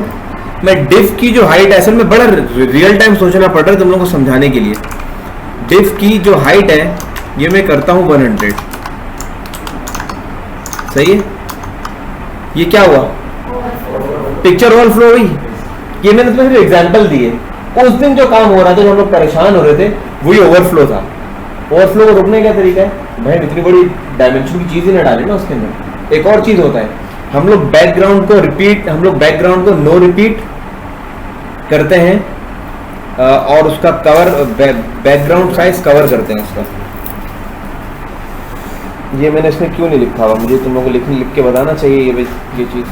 मैं डिफ की जो हाइट है, असल में बड़ा रियल टाइम सोचना पड़ रहा है तुम लोगों को समझाने के लिए। डिफ की जो हाइट है ये मैं करता हूं 100, सही है। ये क्या हुआ? पिक्चर ओवरफ्लो हुई। ये मैंने तुम्हें सिर्फ एग्जांपल दिए। उस दिन जो काम हो रहा था, जो हम लोग परेशान हो रहे थे, वही ओवरफ्लो था। ओवरफ्लो को रोकने का तरीका है भाई, इतनी बड़ी डायमेंशन की चीज ही ना डाले ना उसके अंदर। एक और चीज होता है, हम लोग बैकग्राउंड को नो रिपीट करते हैं और उसका कवर, बैकग्राउंड साइज कवर करते हैं उसका। ये मैंने इसमें क्यों नहीं लिखा हुआ, मुझे तुम लोगों को लिख के बताना चाहिए ये चीज।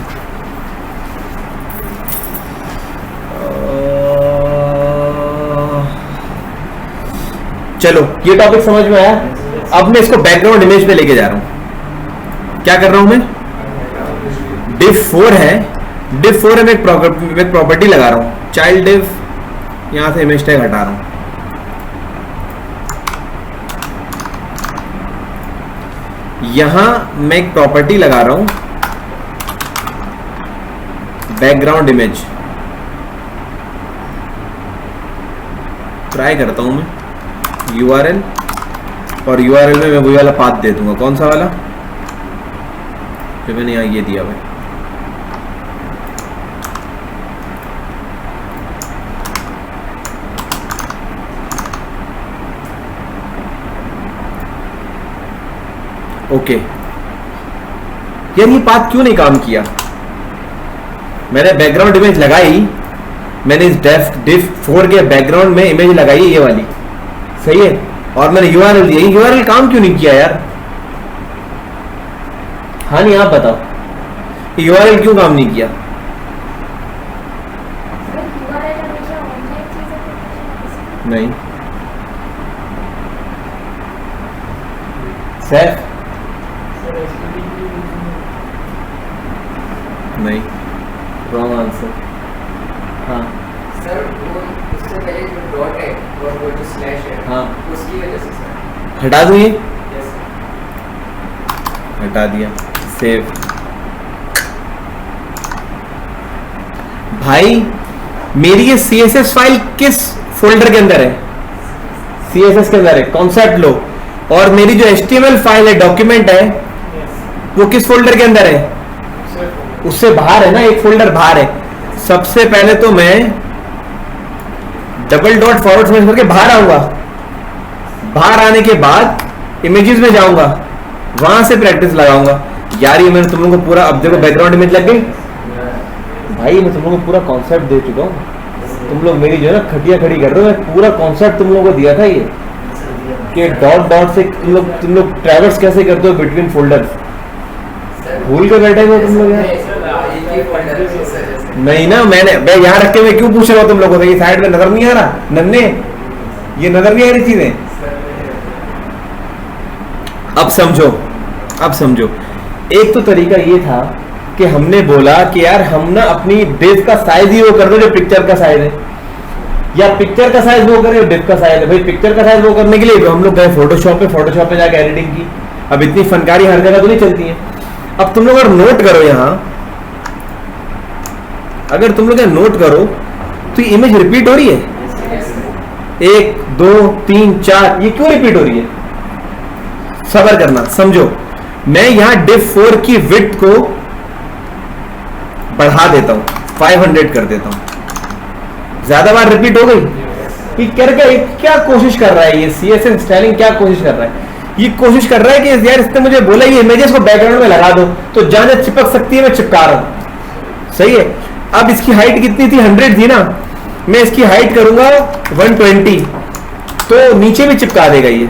चलो ये टॉपिक समझ में आया। अब मैं इसको बैकग्राउंड इमेज पे लेके जा रहा हूं। क्या कर रहा हूं मैं, div 4 है, div 4 है, मैं एक प्रॉपर्टी लगा रहा हूं, चाइल्ड div, यहां से इमेज टैग हटा रहा हूं। यहां मैं एक प्रॉपर्टी लगा रहा हूं बैकग्राउंड इमेज। ट्राई करता हूं मैं URL, और URL में मैं वही वाला पाथ दे दूंगा। कौन सा वाला जो मैंने यहाँ ये दिया भाई, ओके। यार ये पाथ क्यों नहीं काम किया? मैंने बैकग्राउंड इमेज लगाई, मैंने इस div 4 के बैकग्राउंड में इमेज लगाई है ये वाली, सही है, और मैंने URL दिया, URL काम क्यों नहीं किया यार? हाँ नहीं आप बताओ, URL क्यों काम नहीं किया? नहीं सैफ, नहीं, रॉन्ग आंसर। हाँ सर वो उससे पहले जो डॉट है और वो जो स्लैश है, हाँ, उसकी वजह से सर। हटा दूँ ये? यस हटा दिया, सेव। भाई मेरी ये CSS फाइल किस फोल्डर के अंदर है? CSS के अंदर है, कॉन्सेप्ट लो। और मेरी जो HTML फाइल है, डॉक्यूमेंट है, वो किस फोल्डर के अंदर है? उससे बाहर है ना, एक फोल्डर बाहर है। सबसे पहले तो मैं डबल डॉट फॉरवर्ड स्लैश करके बाहर आऊंगा, बाहर आने के बाद इमेजेस में जाऊंगा, वहां से प्रैक्टिस लगाऊंगा। यार ये मैंने तुम लोगों को पूरा, अब देखो बैकग्राउंड इमेज लग गई भाई, मैं तुम लोगों को पूरा कॉन्सेप्ट दे चुका हूँ। तुम लोग मेरी जो है ना खटिया खड़ी कर रहे हो, मैं पूरा कॉन्सेप्ट तुम लोगों को दिया था ये, कि डॉट डॉट से तुम लोग ट्रैवर्स कैसे करते हो बिटवीन फोल्डर्स। भूल के बैठे हो तुम लोग यार। नहीं ना, मैं यहाँ रख के मैं क्यों पूछ रहा हूँ तुम लोगों से? ये साइड में नजर नहीं आ रहा नन्हे, ये नजर नहीं आ रही चीजें। अब समझो, अब समझो। एक तो तरीका ये था कि हमने बोला कि यार हम ना अपनी div का साइज ही वो कर दो जो पिक्चर का साइज है, या पिक्चर का साइज वो करे div का साइज है। भाई पिक्चर का साइज वो करने के लिए तो हम लोग गए फोटोशॉप पे जाकर एडिटिंग की। अब इतनी फनकारी हर जगह तो नहीं चलती है। अब तुम लोग अगर नोट करो यहाँ, अगर तुम लोग नोट करो तो ये इमेज रिपीट हो रही है, 1 2 3 4, ये क्यों रिपीट हो रही है? सबर करना, समझो। मैं यहां div 4 की विड्थ को बढ़ा देता हूं, 500 कर देता हूं, ज्यादा बार रिपीट हो गई। ये करके क्या कोशिश कर रहा है ये CSS स्टाइलिंग, क्या कोशिश कर रहा है? ये कोशिश कर रहा है कि यार इसने मुझे बोला ये इमेजेस को बैकग्राउंड में लगा दो, तो जहां जहां चिपक सकती है मैं चिपका रहा हूं, सही है। अब इसकी हाइट कितनी थी? 100 थी ना, मैं इसकी हाइट करूंगा 120, तो नीचे भी चिपका देगा ये।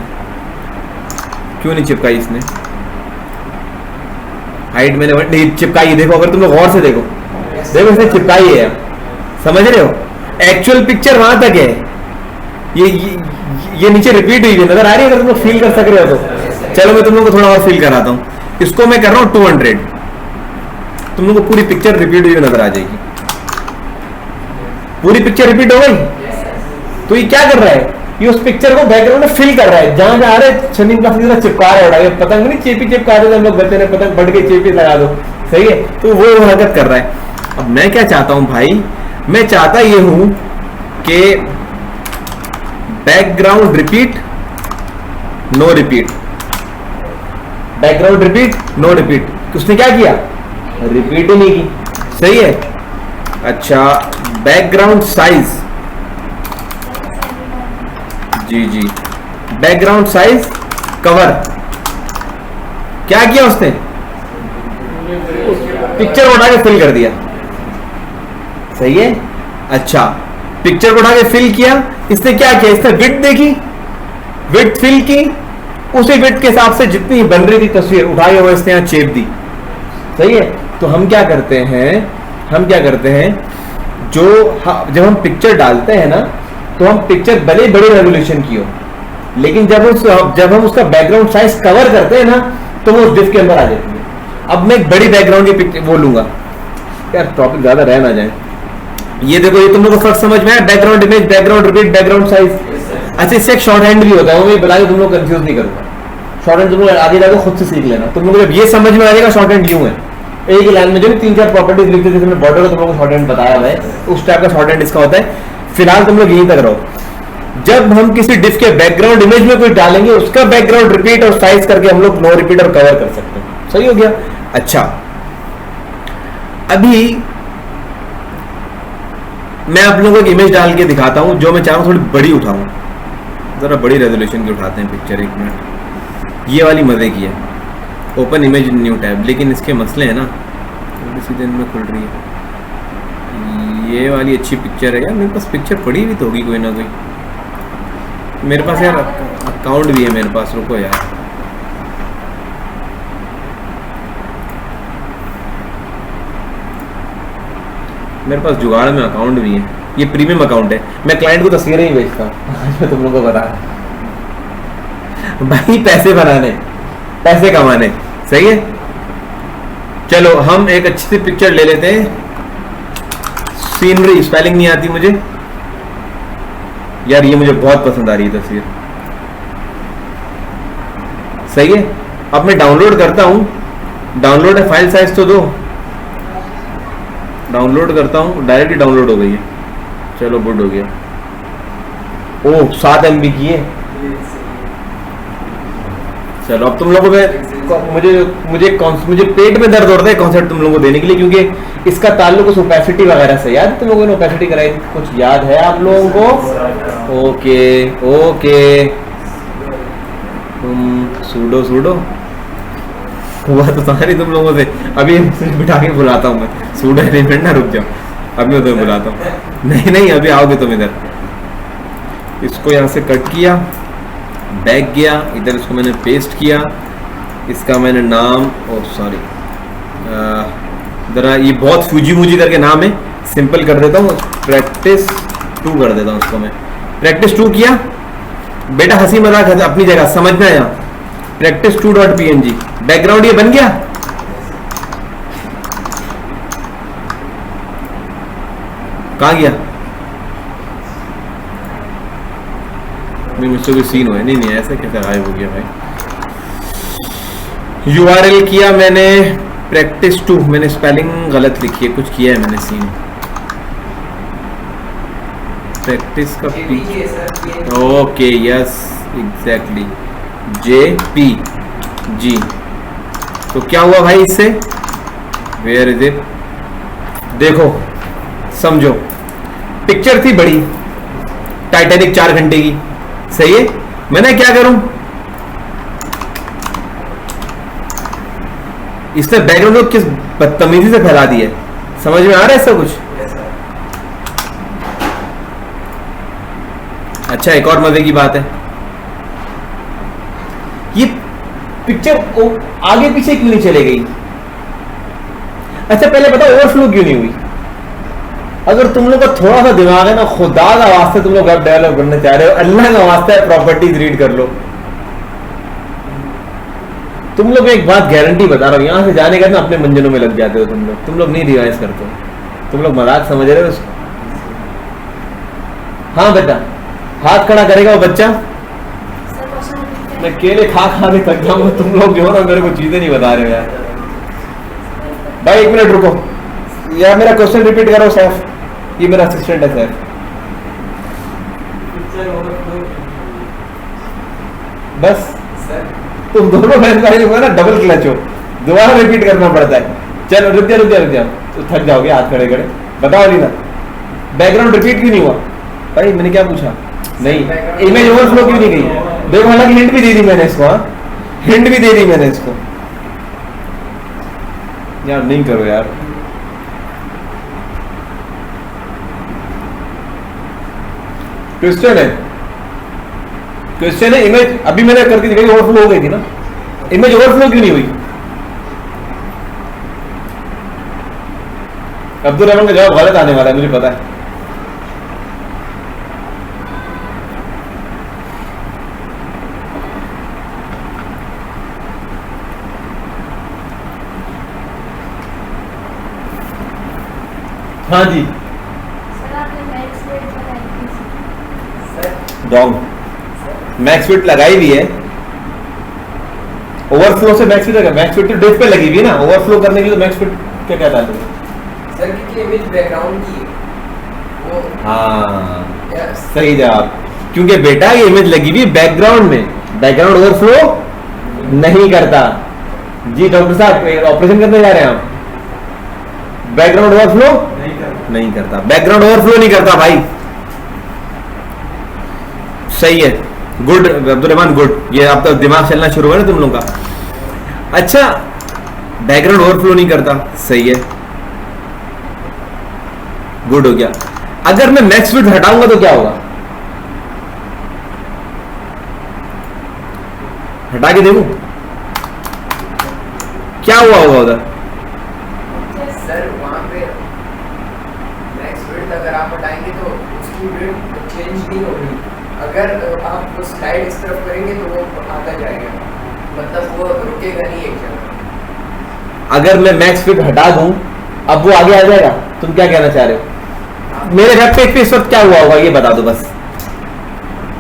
क्यों नहीं चिपकाई इसने हाइट? मैंने नहीं चिपकाई, देखो अगर तुम लोग गौर से देखो, देखो इसने चिपकाई है, समझ रहे हो? एक्चुअल पिक्चर वहां तक है, ये नीचे रिपीट हुई है, नजर आ रही है? अगर तुम लोग फील कर सक रहे हो तो चलो मैं तुम लोग को थोड़ा और फील कराता हूं। इसको मैं कर रहा हूं 200, तुम लोग को पूरी पिक्चर रिपीट हुई नजर आ जाएगी। पूरी पिक्चर रिपीट हो गई। तो ये क्या कर रहा है? ये उस पिक्चर को बैकग्राउंड में फिल कर रहा है, जहां जहां आ रहे शनीम का सीधा चिपका रहा है। पतंग नहीं चेपी चिपका रहे हम लोग, बच्चे ने पतंग बढ़ के चेपी लगा दो, सही है। तो वो हरकत कर रहा है। अब मैं क्या चाहता हूं भाई, मैं चाहता ये हूं कि background repeat no repeat, background repeat no repeat. उसने क्या किया? रिपीट ही नहीं की, सही है। अच्छा, बैकग्राउंड साइज, जी जी, बैकग्राउंड साइज कवर, क्या किया उसने? पिक्चर को उठा के फिल कर दिया, सही है। अच्छा, पिक्चर को उठा के फिल किया, इसने क्या किया? इसने विड्थ देखी, विड्थ फिल की, उसी विड्थ के हिसाब से जितनी बन रही थी तस्वीर उठाई हुआ इसने यहाँ चेप दी, सही है। तो हम क्या करते हैं, जब हम पिक्चर डालते हैं ना, तो हम पिक्चर भले बड़े रेजोल्यूशन की हो, लेकिन जब हम उसका बैकग्राउंड साइज कवर करते हैं ना तो वो उस डिफ के अंदर आ जाती है। अब मैं एक बड़ी बैकग्राउंड की पिक्चर वो लूंगा यार, टॉपिक ज्यादा रह ना जाए। ये देखो, ये तुम लोग को फर्क समझ में आया? Background image, background repeat, background size. अच्छा, इससे एक शॉर्ट हैंड भी होता है, वो मैं बता के तुम लोग कंफ्यूज नहीं करूंगा। शॉर्ट हैंड तुम लोग आगे जाकर खुद से सीख लेना। तुम लोग जब ये समझ में आ जाएगा शॉर्ट हैंड क्यों है, एक ही लाइन में जो 3-4 प्रॉपर्टीज लिखते थे, तुमने बॉर्डर को तुम लोग को शॉर्ट हैंड बताया हुआ है, उस टाइप का शॉर्ट हैंड इसका होता है। फिलहाल तुम लोग यहीं तक रहो। जब हम किसी डिफ के बैकग्राउंड इमेज में कोई डालेंगे, उसका बैकग्राउंड रिपीट और साइज करके हम लोग नो रिपीट और कवर कर सकते हैं। सही हो गया? अच्छा, अभी मैं आप लोगों को एक इमेज डाल के दिखाता हूं जो मैं चाहूँ थोड़ी बड़ी उठाऊं। जरा बड़ी रेजोल्यूशन की उठाते हैं पिक्चर, एक मिनट। ये वाली मजे की है, ओपन इमेज न्यू टैब, लेकिन इसके मसले हैं ना, थोड़ी सी दिन में खुल रही है। ये वाली अच्छी पिक्चर है यार, मेरे पास पिक्चर पड़ी भी तो होगी कोई ना कोई। मेरे पास यार अकाउंट भी है मेरे पास, रुको यार। मेरे पास जुगाड़ में अकाउंट भी है, ये प्रीमियम अकाउंट है। मैं क्लाइंट को तस्वीरें ही भेजता हूँ। आज मैं तुम लोगों को बता भाई, पैसे बनाने, पैसे कमाने। सही है? चलो हम एक अच्छी सी पिक्चर ले लेते हैं। सीनरी, स्पेलिंग नहीं आती मुझे यार, ये मुझे बहुत पसंद आ रही है तस्वीर। सही है? अब मैं डाउनलोड करता हूं। डाउनलोड है, फाइल साइज तो दो। डाउनलोड करता हूं, डायरेक्ट ही डाउनलोड हो गई है। चलो गुड हो गया। ओह 7 MB की है। चलो अब तुम लोगों में मुझे पेट में दर्द हो रहा है कॉन्सेप्ट तुम लोगों को देने के लिए, क्योंकि इसका ताल्लुक उस ओपेसिटी वगैरह से। याद है तुम लोगों ने ओपेसिटी कराई थी? कुछ याद है आप लोगों को? ओके तुम सूडो हुआ तो सारी तुम लोगों से। अभी बिठा के बुलाता हूँ मैं, सूडो एलिमेंट ना, रुक जाओ, अभी मैं तुम्हें बुलाता हूँ। नहीं अभी आओगे तुम इधर। इसको यहाँ से कट किया, बैक गया इधर, इसको मैंने पेस्ट किया, इसका मैंने नाम, ओ सॉरी जरा ये बहुत फूजी करके नाम है, सिंपल कर देता हूँ, प्रैक्टिस 2 कर देता हूँ इसको मैं। प्रैक्टिस 2 किया बेटा, हंसी मजाक अपनी जगह, समझना है यहाँ। प्रैक्टिस 2.png, बैकग्राउंड ये बन गया। कहाँ गया? मुझसे कोई सीन हुआ? नहीं ऐसा कैसे गायब हो गया भाई? URL किया मैंने प्रैक्टिस 2, मैंने स्पेलिंग गलत लिखी है, कुछ किया है मैंने सीन। प्रैक्टिस का ओके यस एग्जैक्टली JPG। तो क्या हुआ भाई इससे? Where is it? देखो समझो, पिक्चर थी बड़ी, टाइटैनिक 4 घंटे की। सही है? मैंने क्या करूं, इसने बैकग्राउंड को किस बदतमीजी से फैला दिया। समझ में आ रहा है सब कुछ? अच्छा, एक और मजे की बात है, ये पिक्चर आगे पीछे क्यों नहीं चले गई? अच्छा पहले बताओ ओवरफ्लो क्यों नहीं हुई? अगर तुम लोग का थोड़ा सा दिमाग है ना, खुदा का वास्ते तुम लोग वेब डेवलप करना चाह रहे हो, अल्लाह का वास्ता है प्रॉपर्टीज रीड कर लो। तुम लोग एक बात गारंटी बता रहा हूँ, यहां से जाने का ना अपने मंजनों में लग जाते हो तुम लोग नहीं रिवाइज करते हो, तुम लोग मजाक समझ रहे हो उसको। हाँ बेटा, हाथ खड़ा करेगा वो बच्चा। मैं केले खा के थक जाऊंगा, तुम लोग जो हो ना मेरे को चीजें नहीं बता रहे हो यार। भाई 1 मिनट रुको यार, मेरा क्वेश्चन रिपीट करो सैफ, ये मेरा असिस्टेंट है सैफ। बस तुम दोनों बहन ना डबल क्लच हो, दोबारा रिपीट करना पड़ता है। चलो रुक जा तो थक जाओगे हाथ खड़े खड़े। बताओ लीना, बैकग्राउंड रिपीट क्यों नहीं हुआ? भाई मैंने क्या पूछा? नहीं, इमेज ओवरफ्लो क्यों नहीं गई? देखो हालांकि हिंट भी दे दी मैंने इसको, हिंट भी दे दी मैंने इसको। यार नहीं करो यार, क्वेश्चन है इमेज अभी मैंने करके दिखाई, ओवरफ्लो हो गई थी ना, इमेज ओवरफ्लो क्यों नहीं हुई? अब्दुल रहमान का जवाब गलत आने वाला है मुझे पता है। हाँ जी सर आपने मैक्स वेट लगाई थी सर डॉग मैक्स फिट लगाई हुई है, ओवरफ्लो से मैक्स फिट लगा, मैक्स फिट तो डिस्क पे लगी हुई है ना, ओवरफ्लो करने के लिए तो मैक्स फिट क्या कहता है? सर क्योंकि इमेज बैकग्राउंड की है, वो हाँ यस सही जवाब, क्योंकि बेटा ये इमेज लगी हुई बैकग्राउंड में, बैकग्राउंड ओवरफ्लो नहीं करता। जी डॉक्टर साहब ऑपरेशन करने जा रहे हैं आप, बैकग्राउंड ओवरफ्लो नहीं करता, बैकग्राउंड ओवरफ्लो नहीं करता भाई। सही है, गुड अब्दुलरहमान गुड, ये आपका दिमाग चलना शुरू हुआ ना तुम लोगों का। अच्छा बैकग्राउंड ओवरफ्लो नहीं करता, सही है, गुड हो गया। अगर मैं मैक्स फिट हटाऊंगा तो क्या होगा? हटा के देखूं क्या हुआ होगा उधर? सर वहाँ पे नेक्स्ट विड्थ अगर आप हटाएंगे तो उसकी विड्थ चेंज नहीं होगी, अगर आप स्लाइड इस तरफ करेंगे तो वो आता जाएगा, मतलब वो रुकेगा नहीं एक जगह। अगर मैं मैक्स फिट हटा दूं अब वो आगे आ जाएगा, तुम क्या कहना चाह रहे हो? मेरे वेब पेज पे इस वक्त क्या हुआ होगा ये बता दो बस।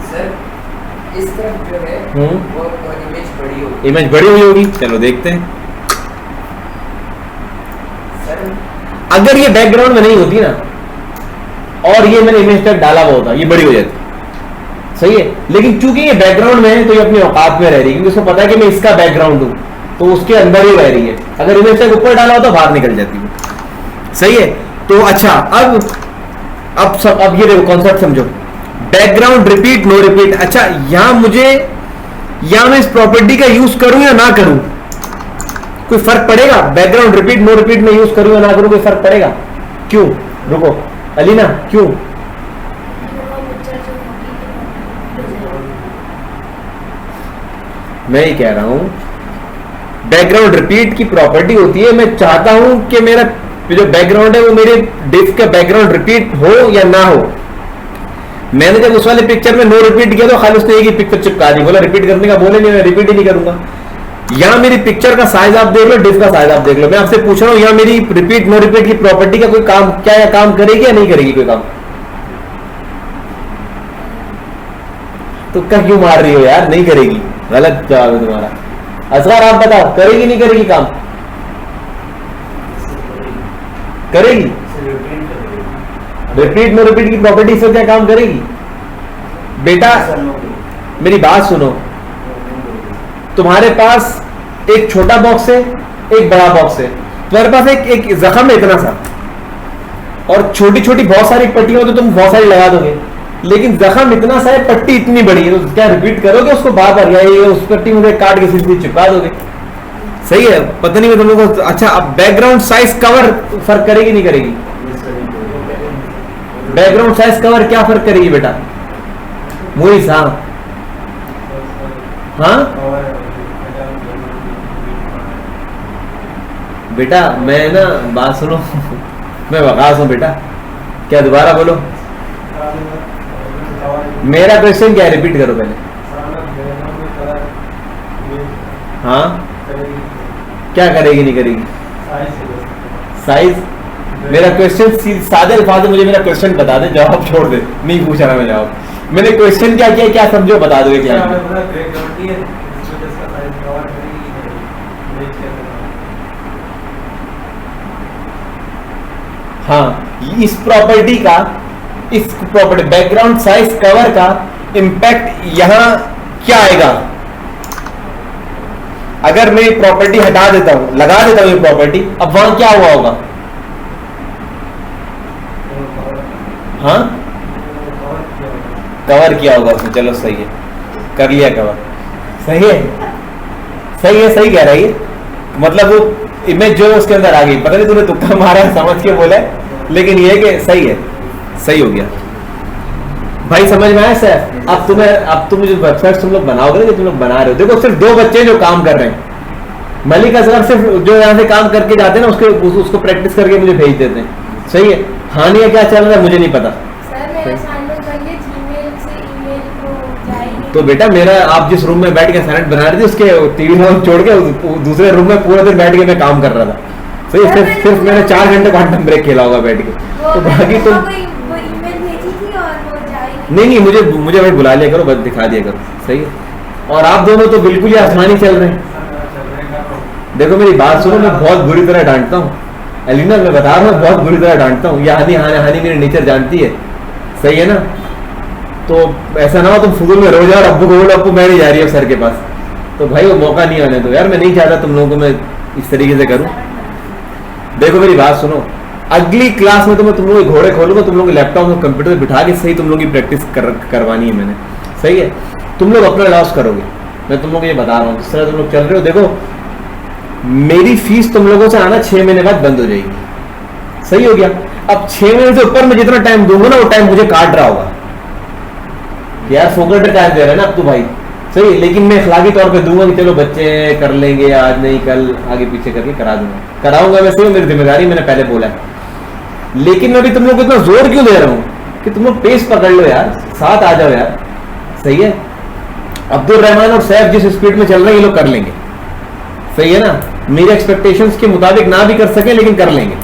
सर इस तरफ जो है वो इमेज बड़ी होगी। इमेज बड़ी हुई होगी, चलो देखते हैं। सर अगर ये बैकग्राउंड में नहीं होती ना और ये मैंने इमेज टैग डाला हुआ होता, ये बड़ी हो जाती, सही है। लेकिन चूंकि ये बैकग्राउंड में है तो ये अपनी औकात में रह रही है, क्योंकि उसको पता है कि मैं इसका बैकग्राउंड हूं, तो उसके अंदर ही रह रही है। अगर इमेज टैग ऊपर डाला होता बाहर निकल जाती है, सही है। तो अच्छा अब ये देखो कॉन्सेप्ट समझो, बैकग्राउंड रिपीट नो रिपीट। अच्छा यहां मैं इस प्रॉपर्टी का यूज करूं या ना करूं, कोई फर्क पड़ेगा? बैकग्राउंड रिपीट नो रिपीट में यूज करूं या ना करूं, कोई फर्क पड़ेगा? क्यों? रुको अलीना, क्यों? मैं ही कह रहा हूं बैकग्राउंड रिपीट की प्रॉपर्टी होती है, मैं चाहता हूं कि मेरा जो बैकग्राउंड है वो मेरे डिस्क का बैकग्राउंड रिपीट हो या ना हो। मैंने जब उस वाले पिक्चर में नो रिपीट किया तो खाली उसने एक ही पिक्चर चिपका दी, बोला रिपीट करने का, बोले नहीं मैं रिपीट ही नहीं करूंगा। यहां मेरी पिक्चर का साइज आप देख लो, डिस्क का साइज आप देख लो, मैं आपसे पूछ रहा हूं यहां मेरी रिपीट नो रिपीट की प्रॉपर्टी का कोई काम क्या या काम करेगी या नहीं करेगी? कोई काम तो क्या क्यों मार रही हो यार? नहीं करेगी, गलत जवाब है तुम्हारा। असगर आप बताओ, करेगी नहीं करेगी काम? करेगी। रिपीट नो रिपीट की प्रॉपर्टी से क्या काम करेगी? बेटा मेरी बात सुनो, तुम्हारे पास एक छोटा बॉक्स है एक बड़ा बॉक्स है, तुम्हारे पास एक जख्म है इतना सा और छोटी छोटी बहुत सारी पट्टियां तो तुम बहुत सारी लगा दोगे, लेकिन जख्म इतना सा है, पट्टी इतनी बड़ी है, तो क्या रिपीट करोगे उसको बार बार या ये उस पट्टी में काट के सीधी चिपका दोगे? सही है, पता नहीं मैं तुम लोगों को। अच्छा अब बैकग्राउंड साइज कवर फर्क करेगी नहीं करेगी? बैकग्राउंड साइज कवर क्या फर्क करेगी बेटा? मोइस हाँ बेटा मैं ना बात सुनो मैं बकास हूं बेटा, क्या दोबारा बोलो? मेरा क्वेश्चन क्या है, रिपीट करो पहले। हाँ क्या करेगी नहीं करेगी? साइज। मेरा क्वेश्चन सादे अल्फाज में मुझे मेरा क्वेश्चन बता दे, जवाब छोड़ दे, नहीं पूछ रहा मैं जवाब। मैंने क्वेश्चन क्या किया, क्या समझो बता दो क्या? हाँ इस प्रॉपर्टी बैकग्राउंड साइज कवर का इंपैक्ट यहां क्या आएगा? अगर मैं प्रॉपर्टी हटा देता हूं, लगा देता हूं ये प्रॉपर्टी, अब वहां क्या हुआ होगा? हाँ कवर किया होगा उसने, चलो सही है, कर लिया कवर, सही है सही कह रहा है ये, मतलब वो इमेज जो है उसके अंदर आ गई। पता नहीं तूने तुक्का मारा है समझ के बोला है, लेकिन ये कि सही है, सही हो गया भाई, समझ में आया सर? अब तुम जो वेबसाइट तुम लोग बनाओगे ना, तुम लोग बना रहे हो, देखो सिर्फ 2 बच्चे जो काम कर रहे हैं, मलिक असगर सिर्फ जो यहाँ से काम करके जाते हैं ना उसको प्रैक्टिस करके मुझे भेज देते हैं, सही है। हानिया क्या चल रहा है मुझे नहीं पता। तो बेटा मेरा, आप जिस रूम में बैठ के असाइनमेंट बना रही थी उसके टीवी में छोड़ के दूसरे रूम में पूरे दिन बैठ के मैं काम कर रहा था, सही है, सिर्फ मैंने 4 घंटे क्वांटम ब्रेक खेला होगा बैठ के, तो बाकी तुम वो ईमेल भेजी थी और वो जाएगी। नहीं, मुझे भाई बुला लिया करो, बस दिखा दिया करो, सही है। और आप दोनों तो बिल्कुल ही आसमानी चल रहे हैं। देखो मेरी बात सुनो, मैं बहुत बुरी तरह डांटता हूँ एलिना, मैं बता रहा हूँ बहुत बुरी तरह डांटता हूँ। ये हानि मेरी नेचर जानती है, सही है ना। तो ऐसा ना हो तुम फुल में रो जाओ और अब्बू को बोलो अब्बू मैं नहीं जा रही हूँ सर के पास, तो भाई वो मौका नहीं आने दो यार। मैं नहीं चाहता तुम लोगों को मैं इस तरीके से करूँ। देखो मेरी बात सुनो, अगली क्लास में तो मैं तुम लोग के घोड़े खोलूंगा, तुम लोग लैपटॉप में कंप्यूटर पे बिठा के सही तुम लोग की प्रैक्टिस करवानी है मैंने, सही है। तुम लोग अपना लॉस करोगे, मैं तुम लोग ये बता रहा हूँ। जिस तरह तुम लोग चल रहे हो, देखो मेरी फीस तुम लोगों से आना 6 महीने बाद बंद हो जाएगी, सही हो गया। अब 6 महीने से ऊपर मैं जितना टाइम दूंगा ना वो टाइम मुझे काट रहा होगा यार, फोकट टाइम दे रहा है ना अब तो भाई, सही है। लेकिन मैं अखलाकी तौर पे दूंगा कि चलो बच्चे कर लेंगे, आज नहीं कल आगे पीछे करके करा दूंगा, कराऊंगा वैसे, मेरी जिम्मेदारी, मैंने पहले बोला है। लेकिन मैं भी तुम लोग को इतना जोर क्यों दे रहा हूँ कि तुम लोग पेस पकड़ लो यार, साथ आ जाओ यार, सही है। अब्दुल रहमान और सैफ जिस स्पीड में चल रहे हैं ये लोग कर लेंगे, सही है ना। मेरे एक्सपेक्टेशंस के मुताबिक ना भी कर सके लेकिन कर लेंगे,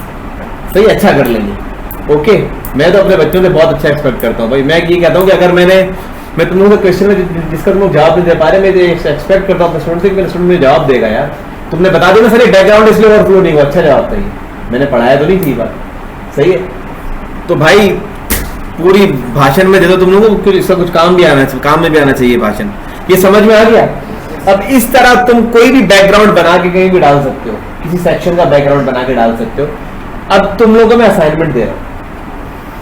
सही, अच्छा कर लेंगे। ओके, मैं तो अपने बच्चों से बहुत अच्छा एक्सपेक्ट करता हूँ भाई। मैं ये कहता हूँ कि अगर मैं तुम लोगों के क्वेश्चन में जिसका तुम लोग जवाब नहीं दे पा रहे, मैं एक्सपेक्ट करता हूँ अपने स्टूडेंट से कि मेरे स्टूडेंट मुझे जवाब देगा यार। तुमने बता दिया ना सर, बैकग्राउंड इसलिए ओवरफ्लो नहीं हुआ, अच्छा जवाब था ये, मैंने पढ़ाया तो नहीं थी बात, सही है। तो भाई पूरी भाषण में दे दो तुम लोगों को, इसका कुछ काम भी आना चाहिए, काम में भी आना चाहिए भाषण। ये समझ में आ गया। अब इस तरह तुम कोई भी बैकग्राउंड बना के कहीं भी डाल सकते हो, किसी सेक्शन का बैकग्राउंड बना के डाल सकते हो। अब तुम लोगों को मैं असाइनमेंट दे रहा हूँ।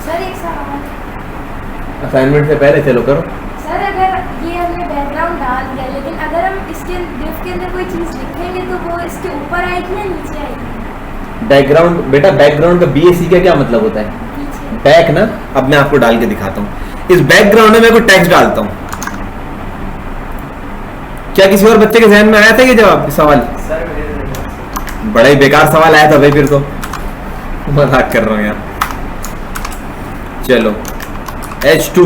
सर एक सवाल, असाइनमेंट से पहले चलो करो। सर अगर ये हमने बैकग्राउंड डाल दिया, लेकिन अगर हम इसके डिफ के अंदर कोई चीज लिखेंगे तो वो इसके ऊपर आएगी या नीचे आएगी? बैकग्राउंड बेटा, बैकग्राउंड का BAC का क्या मतलब होता है? पीछे। बैक ना, अब मैं आपको डाल के दिखाता हूँ। इस बैकग्राउंड में मैं कोई टेक्स्ट डालता हूँ। क्या किसी और बच्चे के जहन में आया था ये जवाब, सवाल? बड़ा ही बेकार सवाल आया था भाई, फिर तो मजाक कर रहा हूँ यार। चलो H2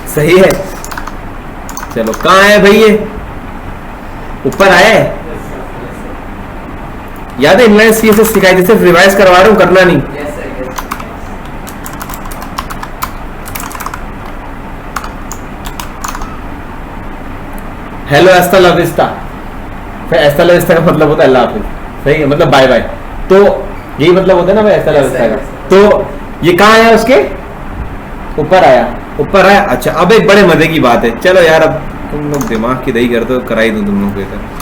सही है। चलो कहाँ है भाई, ये ऊपर आया है, याद है इनलाइन CSS सिखाई थी, सिर्फ रिवाइज करवा रहा हूं, करना नहीं। हेलो एस्ता ला विस्ता, एस्ता ला विस्ता का मतलब होता है अल्लाह हाफिज, सही है, मतलब बाय बाय, तो यही मतलब होता है ना भाई एस्ता ला विस्ता का। तो ये कहाँ आया, उसके ऊपर आया, ऊपर आया। अच्छा अब एक बड़े मजे की बात है, चलो यार अब तुम लोग दिमाग की दही करते हो, कराई दूं तुम लोग को इधर।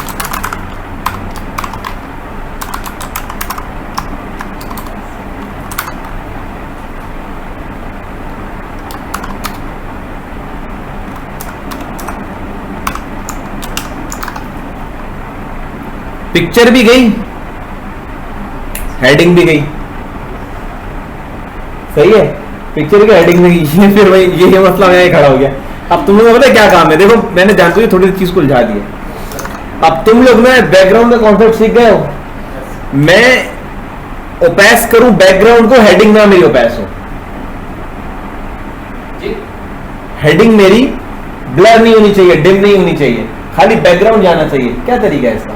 पिक्चर भी गई, हेडिंग भी गई, सही है, पिक्चर की हेडिंग भी गई। ये फिर भाई ये मसला यहाँ खड़ा हो गया। अब तुम लोग पता क्या काम है, देखो मैंने जानते हुए थोड़ी चीज को उलझा दिया। अब तुम लोग में बैकग्राउंड का कॉन्सेप्ट सीख गए हो, मैं ओपैस करूं बैकग्राउंड को, हेडिंग ना मेरी ओपैस हो, हेडिंग मेरी ब्लर नहीं होनी चाहिए, डिम नहीं होनी चाहिए, खाली बैकग्राउंड जाना चाहिए। क्या तरीका है इसका?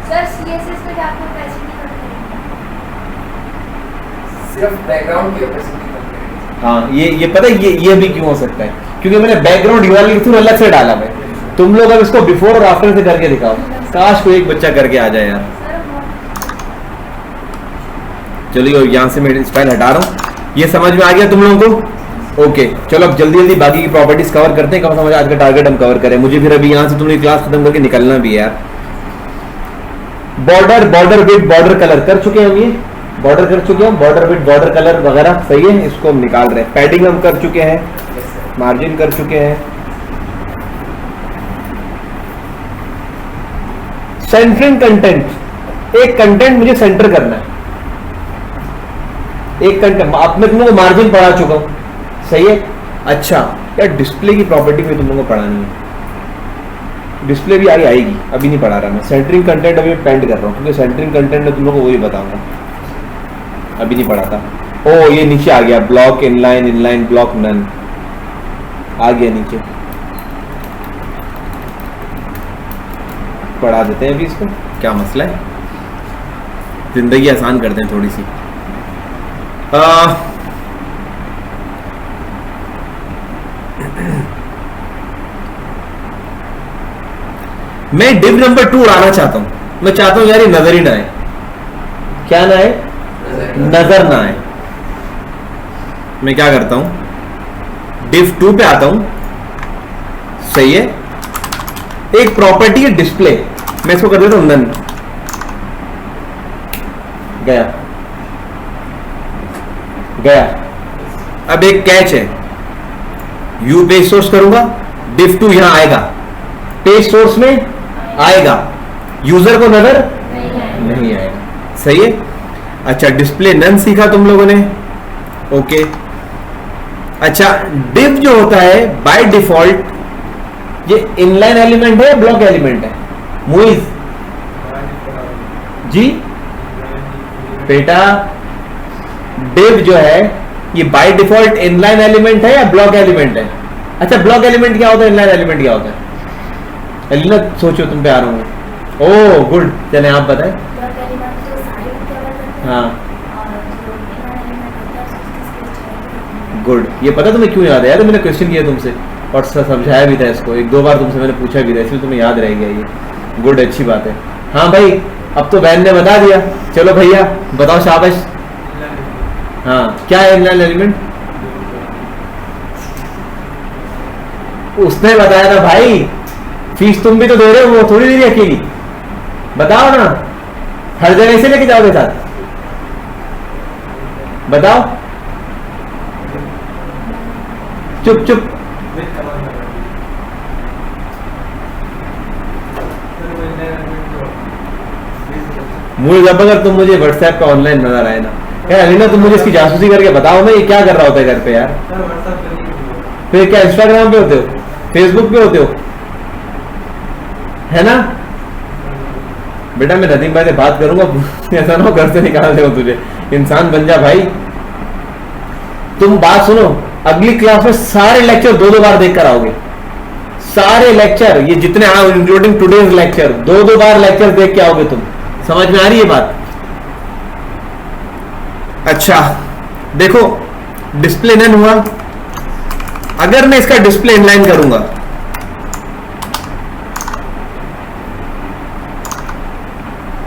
सर CSS में आपको पैसे नहीं करते, सिर्फ बैकग्राउंड की ओपेसिटी करते हैं। हाँ ये पता है ये भी क्यों हो सकता है, क्योंकि मैंने बैकग्राउंड URL के थ्रू अलग से डाला है। तुम लोग अब इसको बिफोर और आफ्टर से करके दिखाओ, काश कोई एक बच्चा करके आ जाए यार। चलिए यहाँ से मैं स्टाइल हटा रहा हूँ, ये समझ में आ गया तुम लोगों को? ओके चलो अब जल्दी जल्दी बाकी की प्रॉपर्टीज कवर करते हैं, कम समझ आज का टारगेट हम कवर करें, मुझे फिर अभी यहाँ से तुमने क्लास खत्म करके निकलना भी है यार। बॉर्डर विड्थ, बॉर्डर कलर कर चुके हैं हम, ये बॉर्डर कर चुके हैं, बॉर्डर विड्थ, बॉर्डर कलर वगैरह सही है, इसको हम निकाल रहे हैं। पैडिंग हम कर चुके हैं, मार्जिन कर चुके हैं। सेंटरिंग कंटेंट, एक कंटेंट मुझे सेंटर करना है, एक कंटेंट। अब मैं तुम लोगों को मार्जिन पढ़ा चुका हूं, सही है। अच्छा यार डिस्प्ले की प्रॉपर्टी में तुम लोगों को पढ़ानी है, डिस्प्ले भी आगे आएगी, अभी नहीं पढ़ा रहा मैं। सेंटरिंग कंटेंट अभी मैं पेंट कर रहा हूँ, क्योंकि सेंटरिंग कंटेंट में तुम लोगों को वही बताऊंगा, अभी नहीं पढ़ा था। ओ ये नीचे आ गया, block inline, inline block none, आ गया नीचे, पढ़ा देते हैं अभी इसको, क्या मसला है, जिंदगी आसान करते हैं थोड़ी सी। मैं डिव नंबर 2 उड़ाना चाहता हूं, मैं चाहता हूं यार ये नजर ही ना आए, क्या ना आए, नजर ना आए। मैं क्या करता हूं, डिव 2 पे आता हूं, सही है, एक प्रॉपर्टी है डिस्प्ले, मैं इसको कर देता हूं नन, गया गया। अब एक कैच है, यू पेज सोर्स करूंगा, डिव 2 यहां आएगा, पेज सोर्स में आएगा, यूजर को नजर नहीं आएगा, सही है। अच्छा, डिस्प्ले नन सीखा तुम लोगों ने, ओके। अच्छा, डिव जो होता है बाय डिफॉल्ट ये इनलाइन एलिमेंट है, ब्लॉक एलिमेंट है, मुइज जी बेटा, डिव जो है ये बाय डिफॉल्ट इनलाइन एलिमेंट है या ब्लॉक एलिमेंट है? अच्छा, ब्लॉक एलिमेंट क्या होता है, इनलाइन एलिमेंट क्या होता है? एलिना सोचो, तुम पे आ रहा हूँ। ओह गुड, चले आप बताएं। हाँ गुड, ये पता तुम्हें क्यों याद है यार, मैंने क्वेश्चन किया तुमसे और समझाया भी था इसको, 1-2 बार तुमसे मैंने पूछा भी था, इसलिए तुम्हें याद रह गया ये। गुड, अच्छी बात है। हाँ भाई, अब तो बहन ने बता दिया, चलो भैया बताओ, शाबाश। हाँ, क्या है इनलाइन एलिमेंट? उसने बताया था भाई, फीस तुम भी तो दे रहे हो, वो थोड़ी दे रही अकेली, बताओ ना, हर जगह से लेके जाओगे साथ, बताओ। चुप चुप, मुझे जब अगर तुम मुझे व्हाट्सएप पे ऑनलाइन नजर आए ना यार अलीना, तुम मुझे इसकी जासूसी करके बताओ ना, ये क्या कर रहा होता है घर पे यार? फिर क्या इंस्टाग्राम पे होते हो, फेसबुक पे होते हो, है ना? बेटा मैं नदीम भाई से बात करूंगा, ऐसा ना हो घर से निकाल दे तुझे, इंसान बन जा भाई। तुम बात सुनो, अगली क्लास में सारे लेक्चर 2-2 बार देख कर आओगे, सारे लेक्चर, ये जितने इंक्लूडिंग टुडेज लेक्चर, 2-2 बार लेक्चर देख के आओगे तुम। समझ में आ रही है बात? अच्छा देखो, डिस्प्ले नन हुआ, अगर मैं इसका डिस्प्ले इनलाइन करूंगा,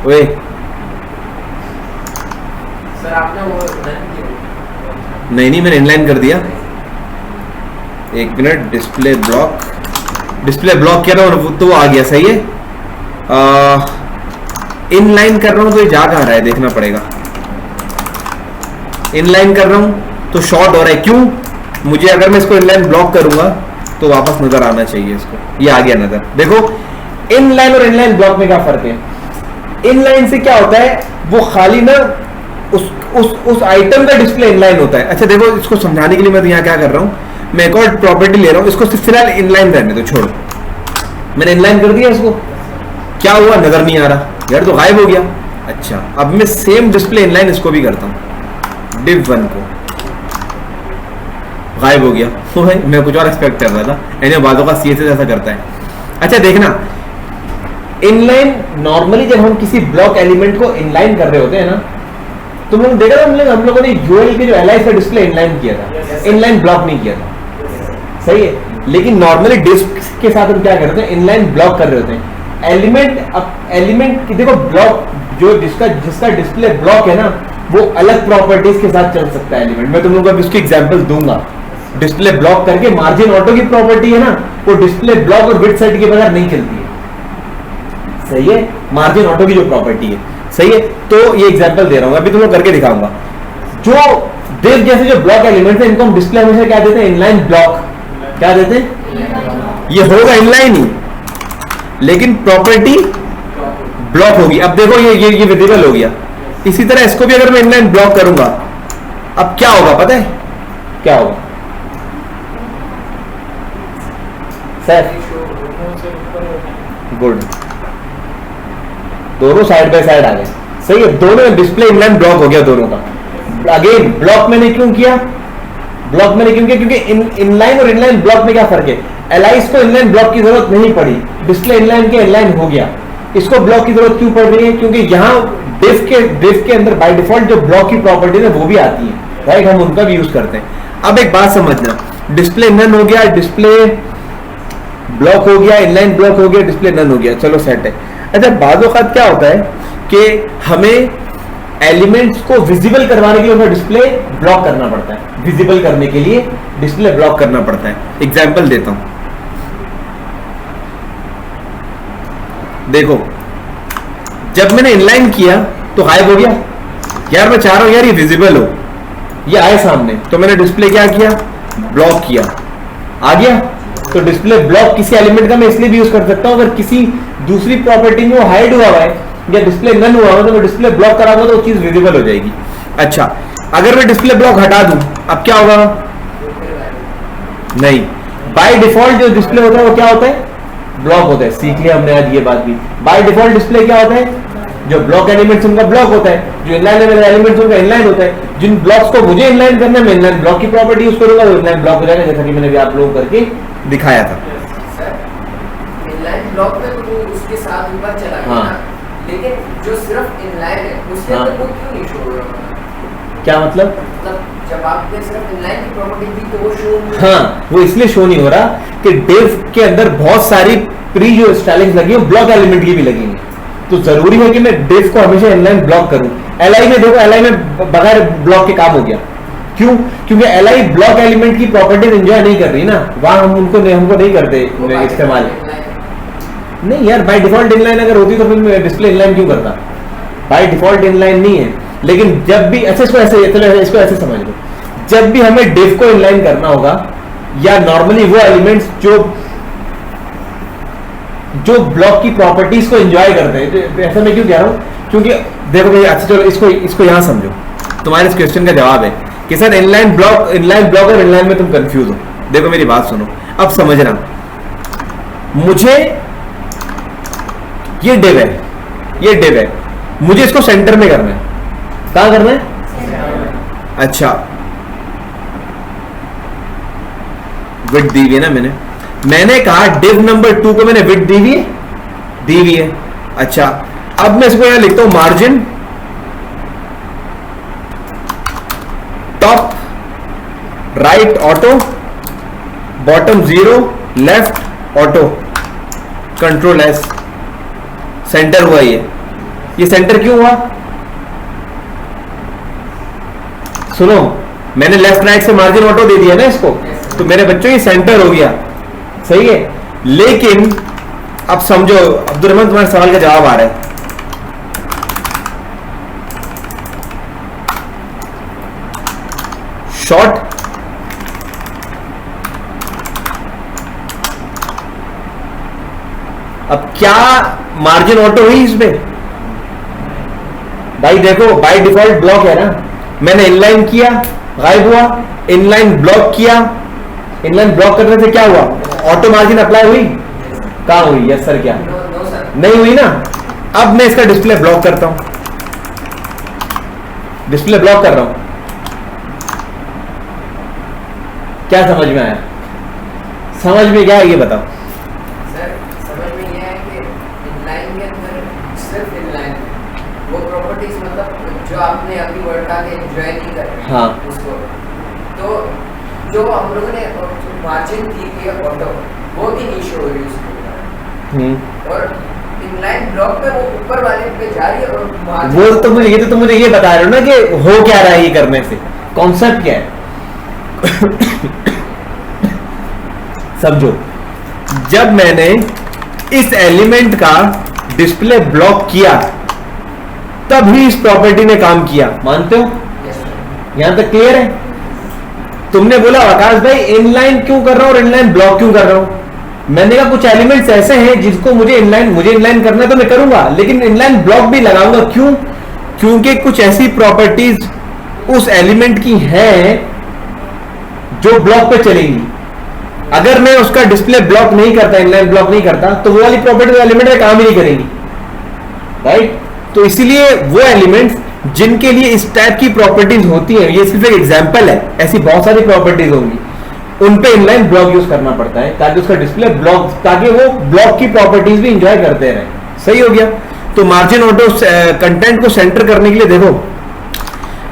ओए सर आपने वो नहीं मैंने इनलाइन कर दिया, एक मिनट, डिस्प्ले ब्लॉक कह रहा हूं तो वो आ गया, सही है। इनलाइन कर रहा हूं तो ये जा कहां रहा है, देखना पड़ेगा। इनलाइन कर रहा हूं तो शॉर्ट हो रहा है, क्यों? मुझे अगर मैं इसको इनलाइन ब्लॉक करूंगा तो वापस नजर आना चाहिए इसको, ये आ गया नजर। देखो इनलाइन और इनलाइन ब्लॉक में क्या फर्क है? इनलाइन से क्या होता है, वो खाली ना उस आइटम का डिस्प्ले इनलाइन होता है। अच्छा देखो, इसको समझाने के लिए मैं तो यहाँ क्या कर रहा हूँ, मैं एक और प्रॉपर्टी ले रहा हूँ, इसको फिलहाल इनलाइन रहने दो, छोड़ो। मैंने इनलाइन कर दिया इसको, क्या हुआ, नजर नहीं आ रहा यार, तो गायब हो गया। अच्छा, अब मैं सेम डिस्प्ले इनलाइन इसको भी करता हूँ, div 1 को, गायब हो गया। तो है, मैं कुछ और एक्सपेक्ट कर रहा था, इन्हें बातों का CSS ऐसा करता है। अच्छा देखना, इनलाइन नॉर्मली जब हम किसी ब्लॉक एलिमेंट को इनलाइन कर रहे होते हैं ना, तुम लोग देखा था हम लोगों ने यूएल के जो एलाइस का डिस्प्ले इनलाइन किया था, इनलाइन ब्लॉक नहीं किया था, सही है। लेकिन नॉर्मली डिस्क के साथ हम क्या करते हैं, इनलाइन ब्लॉक कर रहे होते हैं। एलिमेंट की देखो, ब्लॉक जो जिसका डिस्प्ले ब्लॉक है ना, वो अलग प्रॉपर्टीज के साथ चल सकता है एलिमेंट। मैं तुम लोगों को इसकी एग्जांपल दूंगा। डिस्प्ले ब्लॉक करके मार्जिन ऑटो की प्रॉपर्टी है ना, वो डिस्प्ले ब्लॉक और बिट सेट के बगैर नहीं चलती है, सही है, मार्जिन ऑटो की जो प्रॉपर्टी है, सही है। तो ये एग्जांपल दे रहा हूं, अभी तुम लोग करके दिखाऊंगा। जो div जैसे जो ब्लॉक एलिमेंट है, इनको हम डिस्प्ले हमेशा क्या देते हैं, इनलाइन ब्लॉक, क्या देते हैं, ये होगा इनलाइन ही, लेकिन प्रॉपर्टी ब्लॉक होगी। अब देखो ये विजिबल हो गया। इसी तरह इसको भी अगर मैं इनलाइन ब्लॉक करूंगा, अब क्या होगा पता है, क्या होगा सर? गुड, दोनों साइड बाय साइड आ गए, सही है, दोनों डिस्प्ले इनलाइन ब्लॉक हो गया दोनों का। अगेन ब्लॉक मैंने क्यों किया, ब्लॉक में नहीं, क्योंकि इनलाइन और इनलाइन ब्लॉक में क्या फर्क है? एलाइस को इनलाइन ब्लॉक की जरूरत नहीं पड़ी, डिस्प्ले इनलाइन के इनलाइन हो गया। इसको ब्लॉक की जरूरत क्यों पड़ रही है? क्योंकि यहाँ डिफ के अंदर बाय डिफॉल्ट जो ब्लॉक की प्रॉपर्टीज है वो भी आती है, राइट, हम उनका भी यूज करते हैं। अब एक बात समझना, डिस्प्ले नन हो गया, डिस्प्ले ब्लॉक हो गया, इनलाइन ब्लॉक हो गया, डिस्प्ले नन हो गया, चलो सेट है। अच्छा, बाज़ औक़ात क्या होता है कि हमें एलिमेंट्स को विजिबल करवाने के लिए उनका डिस्प्ले ब्लॉक करना पड़ता है, विजिबल करने के लिए डिस्प्ले ब्लॉक करना पड़ता है। एग्जांपल देता हूं, देखो जब मैंने इनलाइन किया तो गायब हो गया, यार मैं चाह रहा हूं यार ये विजिबल हो, ये आए सामने, तो मैंने डिस्प्ले क्या किया? ब्लॉक किया, आ गया। तो डिस्प्ले ब्लॉक किसी एलिमेंट का मैं इसलिए भी यूज कर सकता हूं, अगर किसी दूसरी प्रॉपर्टी में वो हाइड हुआ है या डिस्प्ले नन हुआ हो तो मैं डिस्प्ले ब्लॉक कराऊंगा तो वो चीज विजिबल हो जाएगी। अच्छा, अगर मैं डिस्प्ले ब्लॉक हटा दूं अब क्या होगा? नहीं, बाय डिफॉल्ट जो डिस्प्ले होता है वो क्या होता है? ब्लॉक होता है। सीख लिया हमने आज ये बात भी। बाय डिफॉल्ट डिस्प्ले क्या होता है? जो ब्लॉक एलिमेंट्स उनका ब्लॉक होता है, जो इनलाइन एलिमेंट्स उनका इनलाइन होता है। जिन ब्लॉक्स को मुझे इनलाइन करना है मैं इनलाइन ब्लॉक की प्रॉपर्टी यूज करूंगा तो इनलाइन ब्लॉक हो जाएगा, जैसा कि मैंने भी आप लोगों करके दिखाया था। इनलाइन ब्लॉक में तो वो उसके साथ ऊपर चला गया हाँ। ना, लेकिन जो सिर्फ इनलाइन है उसके हाँ। अंदर वो क्यों नहीं शो हो रहा? क्या मतलब? जब आपने सिर्फ इनलाइन की प्रॉपर्टी दी तो वो शो नहीं। हाँ, वो इसलिए शो नहीं हो रहा कि डिव के अंदर बहुत सारी प्री जो स्टाइलिंग्स लगी है ब्लॉक एलिमेंट की भी लगी है, तो जरूरी है कि मैं डिव को हमेशा इनलाइन ब्लॉक करूं। एलआई में देखो, एलआई में बगैर ब्लॉक के काम हो गया। क्यों? क्योंकि एलआई ब्लॉक एलिमेंट की प्रॉपर्टीज एंजॉय नहीं कर रही ना, वहां हम हमको नहीं करते इस्तेमाल। नहीं यार, बाय डिफॉल्ट इनलाइन अगर होती तो फिर मैं डिस्प्ले इनलाइन क्यों करता? बाय डिफॉल्ट इनलाइन नहीं है, लेकिन जब भी अच्छा इसको ऐसे समझ लो, जब भी हमें डिव को इनलाइन करना होगा या नॉर्मली वो एलिमेंट्स जो ब्लॉक की प्रॉपर्टीज को एंजॉय करते हैं, तो ऐसा मैं क्यों कह रहा हूं? क्योंकि देखो भाई, अच्छा चलो इसको यहां समझो, तुम्हारे इस क्वेश्चन का जवाब है कि सर इनलाइन ब्लॉक और इनलाइन में तुम कंफ्यूज हो। देखो मेरी बात सुनो, अब समझना, मुझे ये डिव है, मुझे इसको सेंटर में करना है। कहां करना है? अच्छा, विड्थ दी हुई है ना, मैंने कहा डिव नंबर 2 को मैंने विड्थ दी हुई है। अच्छा, अब मैं इसको यहां लिखता हूं margin top right auto, bottom 0, left auto, control S, centre हुआ ये सेंटर क्यों हुआ? सुनो, मैंने लेफ्ट राइट से मार्जिन ऑटो दे दिया ना इसको, तो मेरे बच्चों ये सेंटर हो गया, सही है। लेकिन अब समझो अब्दुल रहमान, तुम्हारे सवाल का जवाब आ रहा है। शॉर्ट अब क्या मार्जिन ऑटो हुई इसमें? भाई देखो, बाय डिफॉल्ट ब्लॉक है ना, मैंने इनलाइन किया, गायब हुआ, इनलाइन ब्लॉक किया, इनलाइन ब्लॉक करने से क्या हुआ? ऑटो मार्जिन अप्लाई हुई? कहां हुई? यस सर, क्या नो सर, नहीं हुई ना। अब मैं इसका डिस्प्ले ब्लॉक करता हूं, डिस्प्ले ब्लॉक कर रहा हूं, क्या समझ में आया? समझ में क्या है ये बताओ? सर समझ में ये है कि इनलाइन के अंदर सिर्फ इनलाइन वो प्रॉपर्टीज, मतलब जो आपने अभी वर्ड का एंजॉय नहीं कर रहे हाँ। उसको, तो जो हम लोगों ने मार्जिन दी है ऑटो, वो भी नहीं शो हो रही उसको, और इनलाइन ब्लॉक पे वो ऊपर वाले पे जा रही है और margin- वो तो मुझे ये बता रहे हो ना कि हो क्या रहा है ये करने से, कॉन्सेप्ट क्या है? समझो, जब मैंने इस एलिमेंट का डिस्प्ले ब्लॉक किया तभी इस प्रॉपर्टी ने काम किया, मानते हो? Yes, sir. यहां तक क्लियर है? तुमने बोला आकाश भाई इनलाइन क्यों कर रहा हूं और इनलाइन ब्लॉक क्यों कर रहा हूं? मैंने कहा कुछ एलिमेंट्स ऐसे हैं जिसको मुझे इनलाइन करना है तो मैं करूंगा, लेकिन इनलाइन ब्लॉक भी लगाऊंगा। क्यों? क्योंकि कुछ ऐसी प्रॉपर्टीज उस एलिमेंट की हैं जो ब्लॉक पे चलेंगी। अगर मैं उसका डिस्प्ले ब्लॉक नहीं करता, इनलाइन ब्लॉक नहीं करता, तो वो वाली प्रॉपर्टी एलिमेंट में काम ही नहीं करेंगी, राइट? तो इसीलिए वो एलिमेंट्स जिनके लिए इस टाइप की प्रॉपर्टीज होती है, ये सिर्फ एक एग्जांपल है, ऐसी बहुत सारी प्रॉपर्टीज होंगी, उन पे इनलाइन ब्लॉक यूज करना पड़ता है ताकि उसका डिस्प्ले ब्लॉक, ताकि वो ब्लॉक की प्रॉपर्टीज भी इंजॉय करते रहे। सही हो गया। तो मार्जिन ऑटो कंटेंट को सेंटर करने के लिए देखो,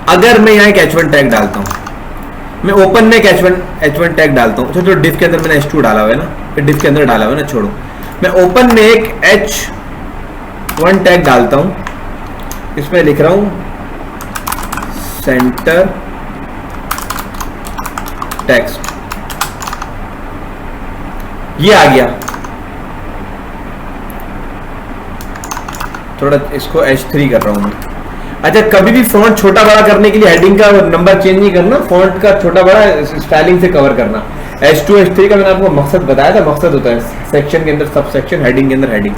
अगर मैं यहाँ एक H1 टैग डालता हूँ, मैं ओपन में एक H1 टैग डालता हूँ, तो डिफ के अंदर मैंने H2 डाला हुआ है ना, डिफ के अंदर डाला हुआ है ना, छोड़ो, मैं ओपन में एक H1 टैग डालता हूँ, इसमें लिख रहा हूँ सेंटर टेक्स्ट, ये आ गया। थोड़ा इसको H3 कर रहा हूं मैं। अच्छा, कभी भी फॉन्ट छोटा बड़ा करने के लिए हेडिंग का नंबर चेंज नहीं करना, फॉन्ट का छोटा बड़ा स्टाइलिंग से कवर करना। H2 H3 का मैंने आपको मकसद बताया था, मकसद होता है सेक्शन के अंदर सब सेक्शन, हेडिंग के अंदर हेडिंग।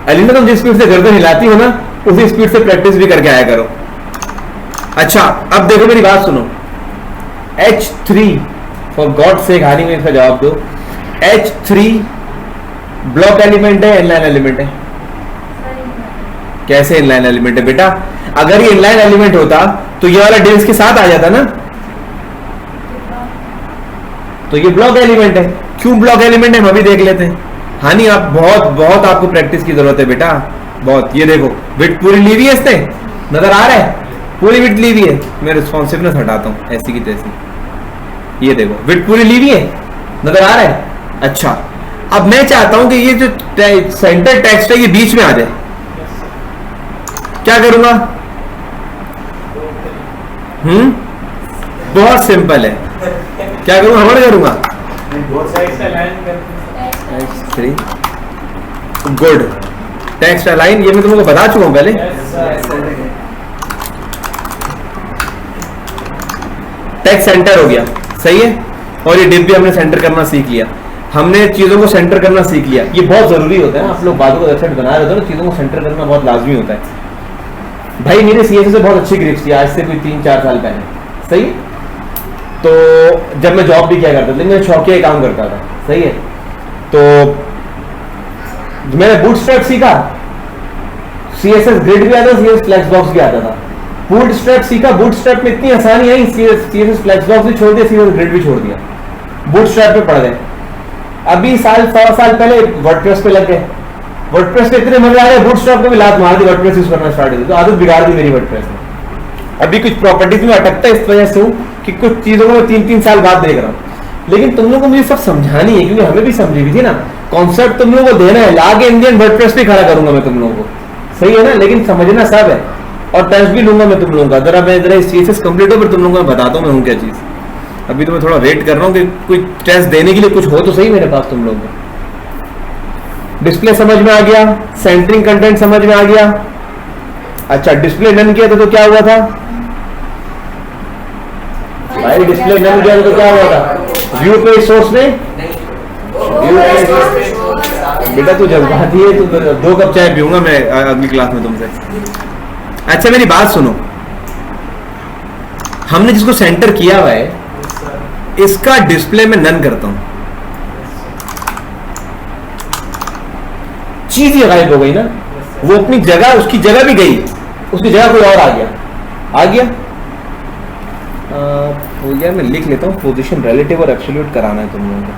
अलीना, तुम जिस स्पीड से गर्दन हिलाती हो ना, उसी स्पीड से प्रैक्टिस भी करके आया करो। अच्छा, अब देखो मेरी बात सुनो, H3 फॉर गॉड सेक, हारी में इसका जवाब दो, H3 ब्लॉक एलिमेंट है, इनलाइन एलिमेंट है? कैसे इनलाइन एलिमेंट है बेटा? अगर ये इनलाइन एलिमेंट होता तो ये वाला डिव इसके साथ आ जाता ना, तो ये ब्लॉक एलिमेंट है। क्यों ब्लॉक एलिमेंट है हम अभी देख लेते हैं। हानि, आप बहुत आपको प्रैक्टिस की जरूरत है बेटा, बहुत। ये देखो विड्थ पूरी ली हुई है, इससे नजर आ रहा है, पूरी विड्थ ली हुई है। मैं रिस्पॉन्सिवनेस हटाता हूं ऐसी की तैसी, ये देखो विड्थ पूरी ली हुई है, नजर आ रहा है। अच्छा, अब मैं चाहता हूं कि ये जो सेंटर टेक्स्ट है ये बीच में आ जाए, क्या करूंगा? बहुत सिंपल है, क्या करूंगा? हवड़ करूंगा, गुड, टेक्स्ट अलाइन, ये मैं तुमको बता चुका हूं पहले। टेक्स्ट सेंटर हो गया, सही है। और ये डिप भी हमने सेंटर करना सीख लिया, हमने चीजों को सेंटर करना सीख लिया। ये बहुत जरूरी होता है ना, आप लोग बातों को वेबसाइट बना रहे हो तो चीजों को सेंटर करना बहुत लाजमी होता है। भाई मेरे सीएसएस से बहुत अच्छी ग्रिप्स थी आज से कोई 3-4 साल पहले, सही है। तो जब मैं जॉब भी किया करता था, लेकिन मैं शौकिया काम करता था, सही है। तो मैंने बूटस्ट्रैप सीखा, सीएसएस ग्रिड भी आता था, सीएसएस फ्लेक्स बॉक्स भी आता था। बूटस्ट्रैप सीखा, बूटस्ट्रैप में इतनी आसानी आई, सीएसएस फ्लेक्स बॉक्स भी छोड़ दिया, सीएसएस ग्रिड भी छोड़ दिया, बूटस्ट्रैप पे पड़ गए। अभी सवा साल पहले वर्डप्रेस पे लग गए, वर्डप्रेस पे इतने मजे आ गए, बूटस्ट्रैप को भी लात मार दी, वर्डप्रेस यूज करना स्टार्ट कर, तो आदत बिगाड़ दी मेरी वर्डप्रेस ने। अभी कुछ प्रॉपर्टीज में अटकता है इस वजह से हूँ कि कुछ चीजों को मैं 3-3 साल बाद देख रहा हूँ, लेकिन तुम लोगों को मुझे सब समझानी है, क्योंकि हमें भी समझी हुई थी ना, कॉन्सेप्ट तुम लोगों को देना है, लाके इंडियन वर्डप्रेस पे खड़ा करूंगा मैं तुम लोगों को, सही है ना। लेकिन समझना सब है, और टेस्ट भी लूंगा मैं तुम लोगों का। जरा सीएसएस कंप्लीट हो, फिर तुम लोगों को बताता हूँ मैं हूँ क्या चीज। अभी तो मैं थोड़ा वेट कर रहा हूँ कि कोई टेस्ट देने के लिए कुछ हो तो सही मेरे पास तुम लोगों को। डिस्प्ले समझ में आ गया, सेंटरिंग कंटेंट समझ में आ गया। अच्छा, डिस्प्ले नन किया था तो क्या हुआ था भाई? डिस्प्ले नन किया था तो क्या हुआ था? व्यू पेज सोर्स में, बेटा तू जज्बाती है, तू 2 कप चाय पीऊंगा मैं अगली क्लास में तुमसे। अच्छा मेरी बात सुनो, हमने जिसको सेंटर किया हुआ है इसका डिस्प्ले में नन करता हूं, चीज ही गायब हो गई ना, वो अपनी जगह, उसकी जगह भी गई, उसकी जगह कोई और आ गया। हो गया, मैं लिख लेता हूं, पोजीशन रिलेटिव और एब्सोल्यूट कराना है तुम लोगों को।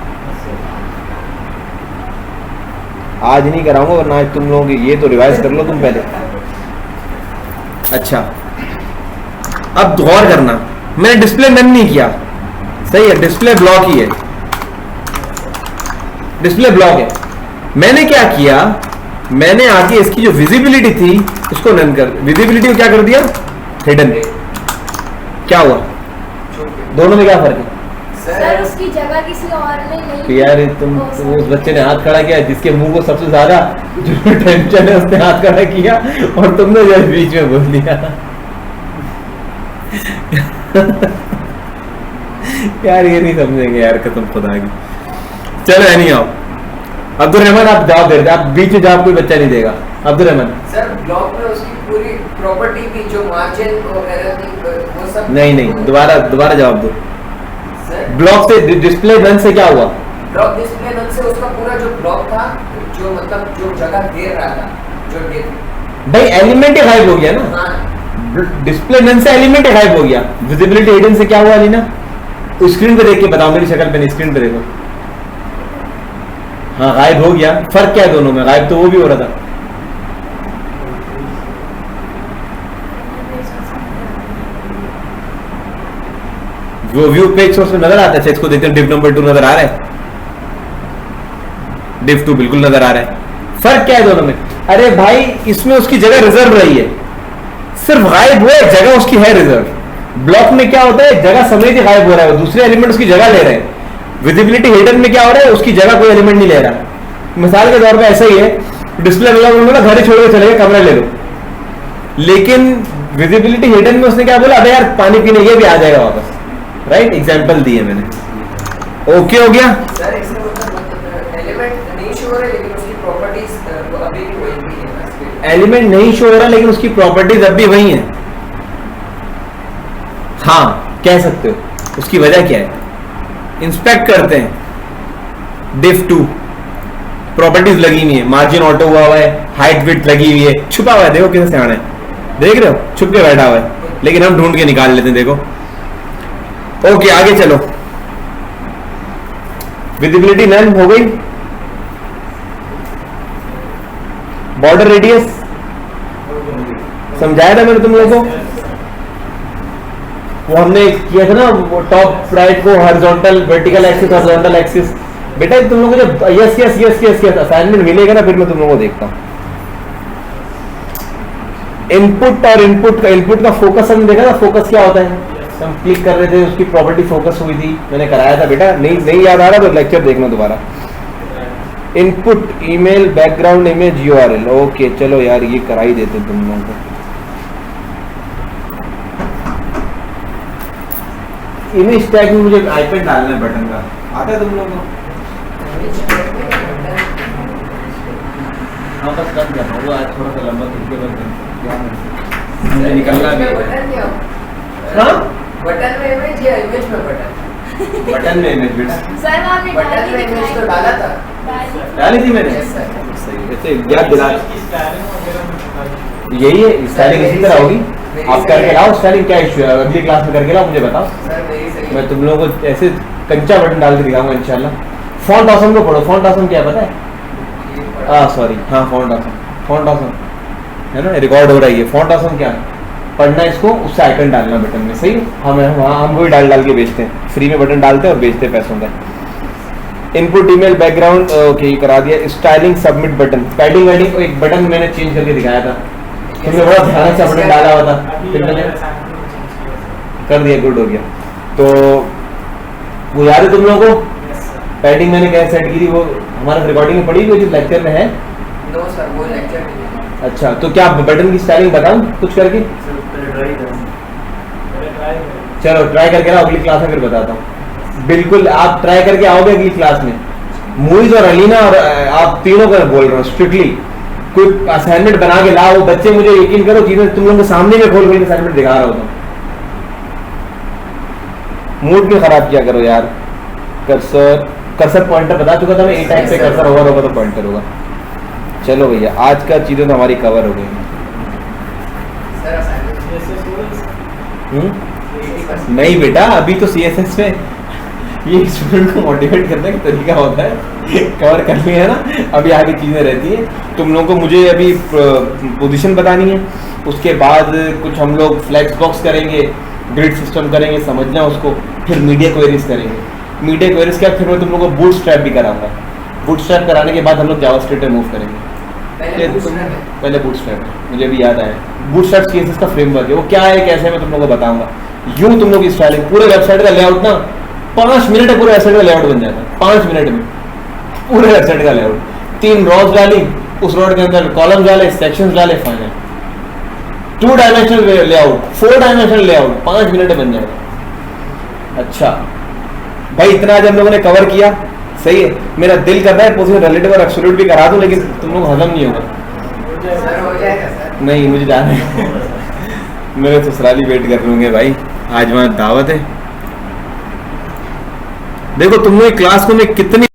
आज नहीं कराऊंगा, वरना आज तुम लोगों की ये तो रिवाइज कर लो तुम पहले। अच्छा, अब गौर करना, मैंने डिस्प्ले नन नहीं किया, सही है, डिस्प्ले ब्लॉक ही है, डिस्प्ले ब्लॉक है। मैंने क्या किया, मैंने आगे इसकी जो विजिबिलिटी थी उसको नन कर, विजिबिलिटी को क्या कर दिया? हिडन। क्या हुआ? दोनों में क्या फर्क है? सर उसकी जगह किसी और ने नहीं। तो यार तुम उस बच्चे ने हाथ खड़ा किया जिसके मुंह को सबसे ज्यादा जो टेंशन है उसने हाथ खड़ा किया, और तुमने जो बीच में बोल दिया। यार ये नहीं समझेंगे यार, कसम खुदा की। चलो नहीं आओ अब्दुल रहमान, आप जवाब दे रहे थे, आप बीच में जवाब कोई बच्चा नहीं देगा। अब्दुल रहमान सर, ब्लॉक में उसकी पूरी प्रॉपर्टी की जो मार्जिन वगैरह थी वो सब नहीं, दोबारा जवाब दो। ब्लॉक से डिस्प्ले नन से क्या हुआ? ब्लॉक डिस्प्ले नन से उसका पूरा जो ब्लॉक था, जो मतलब जो जगह घेर रहा था, जो भाई एलिमेंट ही गायब हो गया ना, हाँ डिस्प्ले नन से एलिमेंट ही गायब हो गया। विजिबिलिटी हिडन से क्या हुआ अलीना? तो स्क्रीन पे देख के बताओ, मेरी शक्ल पे नहीं, स्क्रीन पे देखो। हाँ गायब हो गया। फर्क क्या है दोनों में? गायब तो वो भी हो रहा था। वो व्यू पेज सोर्स में नजर आता है, इसको देखते हैं डिव नंबर 2 नजर आ रहा है, डिव 2 बिल्कुल नजर आ रहा है। फर्क क्या है दोनों में? अरे भाई इसमें उसकी जगह रिजर्व रही है, सिर्फ गायब हुआ है, जगह उसकी है रिजर्व। ब्लॉक में क्या होता है, जगह समेत ही गायब हो रहा है, दूसरे एलिमेंट उसकी जगह ले रहे हैं। विजिबिलिटी हिडन में क्या हो रहा है, उसकी जगह कोई एलिमेंट नहीं ले रहा। मिसाल के तौर पे ऐसा ही है, डिस्प्ले वाला घर ही छोड़ के चले गए, कमरा ले लो, लेकिन विजिबिलिटी हिडन में उसने क्या बोला, अबे यार पानी पीने, ये भी आ जाएगा वापस। राइट, एग्जांपल दिए मैंने। ओके हो गया? सर इसमें मतलब एलिमेंट नहीं शो हो रहा है लेकिन उसकी प्रॉपर्टीज अभी भी वही भी है। एलिमेंट नहीं शो हो रहा लेकिन उसकी प्रॉपर्टीज अब भी वही है। हाँ कह सकते हो। उसकी वजह क्या है? इंस्पेक्ट करते हैं, डिव 2 प्रॉपर्टीज लगी हुई है, मार्जिन ऑटो हुआ है, हाइट विड्थ लगी हुई है, छुपा हुआ है, देखो कैसे सियाना है, देख रहे हो, छुप के बैठा हुआ है, लेकिन हम ढूंढ के निकाल लेते हैं। देखो ओके आगे चलो। विजिबिलिटी नन हो गई। बॉर्डर रेडियस समझाया था मैंने तुम लोगों को, वो हमने किया था ना, वो टॉप राइट को horizontal, vertical axis, horizontal axis. बेटा तुम लोगों को जब yes yes yes yes yes assignment मिलेगा ना, फिर मैं तुम लोगों को देखता हूं। इनपुट और इनपुट का फोकस हमने देखा था, फोकस क्या होता है, हम क्लिक कर रहे थे, उसकी प्रॉपर्टी फोकस हुई थी, मैंने कराया था बेटा, नहीं याद आ रहा तो लेक्चर देखना दोबारा। Input email, background image, URL. Okay चलो यार ये करा ही देते तुम लोगों को। इमेज टैग में मुझे आईपैड डालना है बटन का, आता है तुम लोगों को? हाँ बस कर दिया, वो आज थोड़ा सा लंबा तुझे मुझे निकलना भी है। हाँ बटन में इमेज या इमेज में बटन? बटन में इमेज बेटा, सर आपने बटन में इमेज तो डाला था। डाली थी मैंने। Yes, sir. सही, वैसे याद दिला, इसकी स्टाइलिंग वगैरह में बता दीजिए। यही है स्टाइलिंग इसी तरह होगी। आप करके लाओ स्टाइलिंग, क्या इशू है, अगली क्लास में करके लाओ, मुझे बताओ, सर मेरी सही मैं तुम लोगों को ऐसे कंचा बटन डाल के दिखाऊंगा इंशाल्लाह। फॉन्ट ऑसम को पढ़ो, फॉन्ट ऑसम क्या है पता है? सॉरी हाँ फॉन्ट ऑसम है ना, रिकॉर्ड हो रही है। फॉन्ट ऑसम क्या है, पढ़ना इसको, उससे आइकन डालना बटन में। सही, हम वही डाल के बेचते हैं, फ्री में बटन डालते हैं और बेचते हैं पैसों का। इनपुट ईमेल बैकग्राउंड ओके ये करा दिया। Styling submit button, padding wedding, एक बटन मैंने चेंज करके दिखाया था, तुमने बड़ा ध्यान से बटन डाला हुआ था, फिर मैंने कर दिया, गुड हो गया। तो वो याद है तुम लोगों को? पैडिंग मैंने कैसे सेट की थी, वो हमारा रिकॉर्डिंग में पड़ी हुई जो लेक्चर में है। नो सर वो लेक्चर नहीं है। अच्छा तो क्या बटन की स्टाइलिंग बताऊं कुछ करके? चलो ट्राई करके आओ, अगली क्लास में फिर बताता हूँ। बिल्कुल आप ट्राई करके आओगे अगली क्लास में। मुइज और अलीना और आप तीनों को बोल रहा हूँ स्ट्रिक्टली, कोई असाइनमेंट बना के लाओ। बच्चे मुझे यकीन करो चीजें तुम लोगों के सामने में खोल के असाइनमेंट दिखा रहा होता। मूड भी खराब किया करो यार। कर्सर पॉइंटर बता चुका था मैं, ए टाइप पे कर्सर होगा तो पॉइंटर होगा। चलो भैया आज का चीजें तो हमारी कवर हो गई। सर असाइनमेंट नहीं बेटा अभी तो CSS में ये स्टूडेंट को मोटिवेट करने का तरीका होता है, कवर कर लिया है ना, अभी आगे चीज़ें रहती है। तुम लोगों को मुझे अभी पोजीशन बतानी है, उसके बाद कुछ हम लोग फ्लैक्स बॉक्स करेंगे, ग्रिड सिस्टम करेंगे, समझना उसको, फिर मीडिया क्वेरीज करेंगे। मीडिया क्वेरीज के बाद फिर मैं तुम लोगों को बूटस्ट्रैप भी कराऊंगा। बूटस्ट्रैप कराने के बाद हम लोग जावास्क्रिप्ट में मूव करेंगे। पहले बूटस्ट्रैप मुझे भी याद आया, बूटस्ट्रैप CSS का फ्रेमवर्क है, वो क्या है कैसे मैं तुम लोगों को बताऊंगा। यूं तुम लोग स्टाइलिंग पूरे वेबसाइट का लेआउट ना 5 मिनट में पूरे वेबसाइट का लेआउट बन जाता है। 5 मिनट में पूरे वेबसाइट का लेआउट, 3 रॉज डाली, उस रोड के अंदर कॉलम डाले, सेक्शंस डाले, final 2 dimensional layout, 4 dimensional layout 5 minute में बन जाएगा। अच्छा भाई इतना आज हम लोगों ने कवर किया, सही है। मेरा दिल कर रहा है पोजीशन रिलेटिव और एब्सोल्यूट भी करा दूं, लेकिन तुम लोग हजम नहीं होगा। सर हो जाएगा सर। नहीं मुझे जाना है मेरे ससुराली वेट कर लूंगे भाई, आज वहाँ दावत है। देखो तुम लोग क्लास को मैं कितनी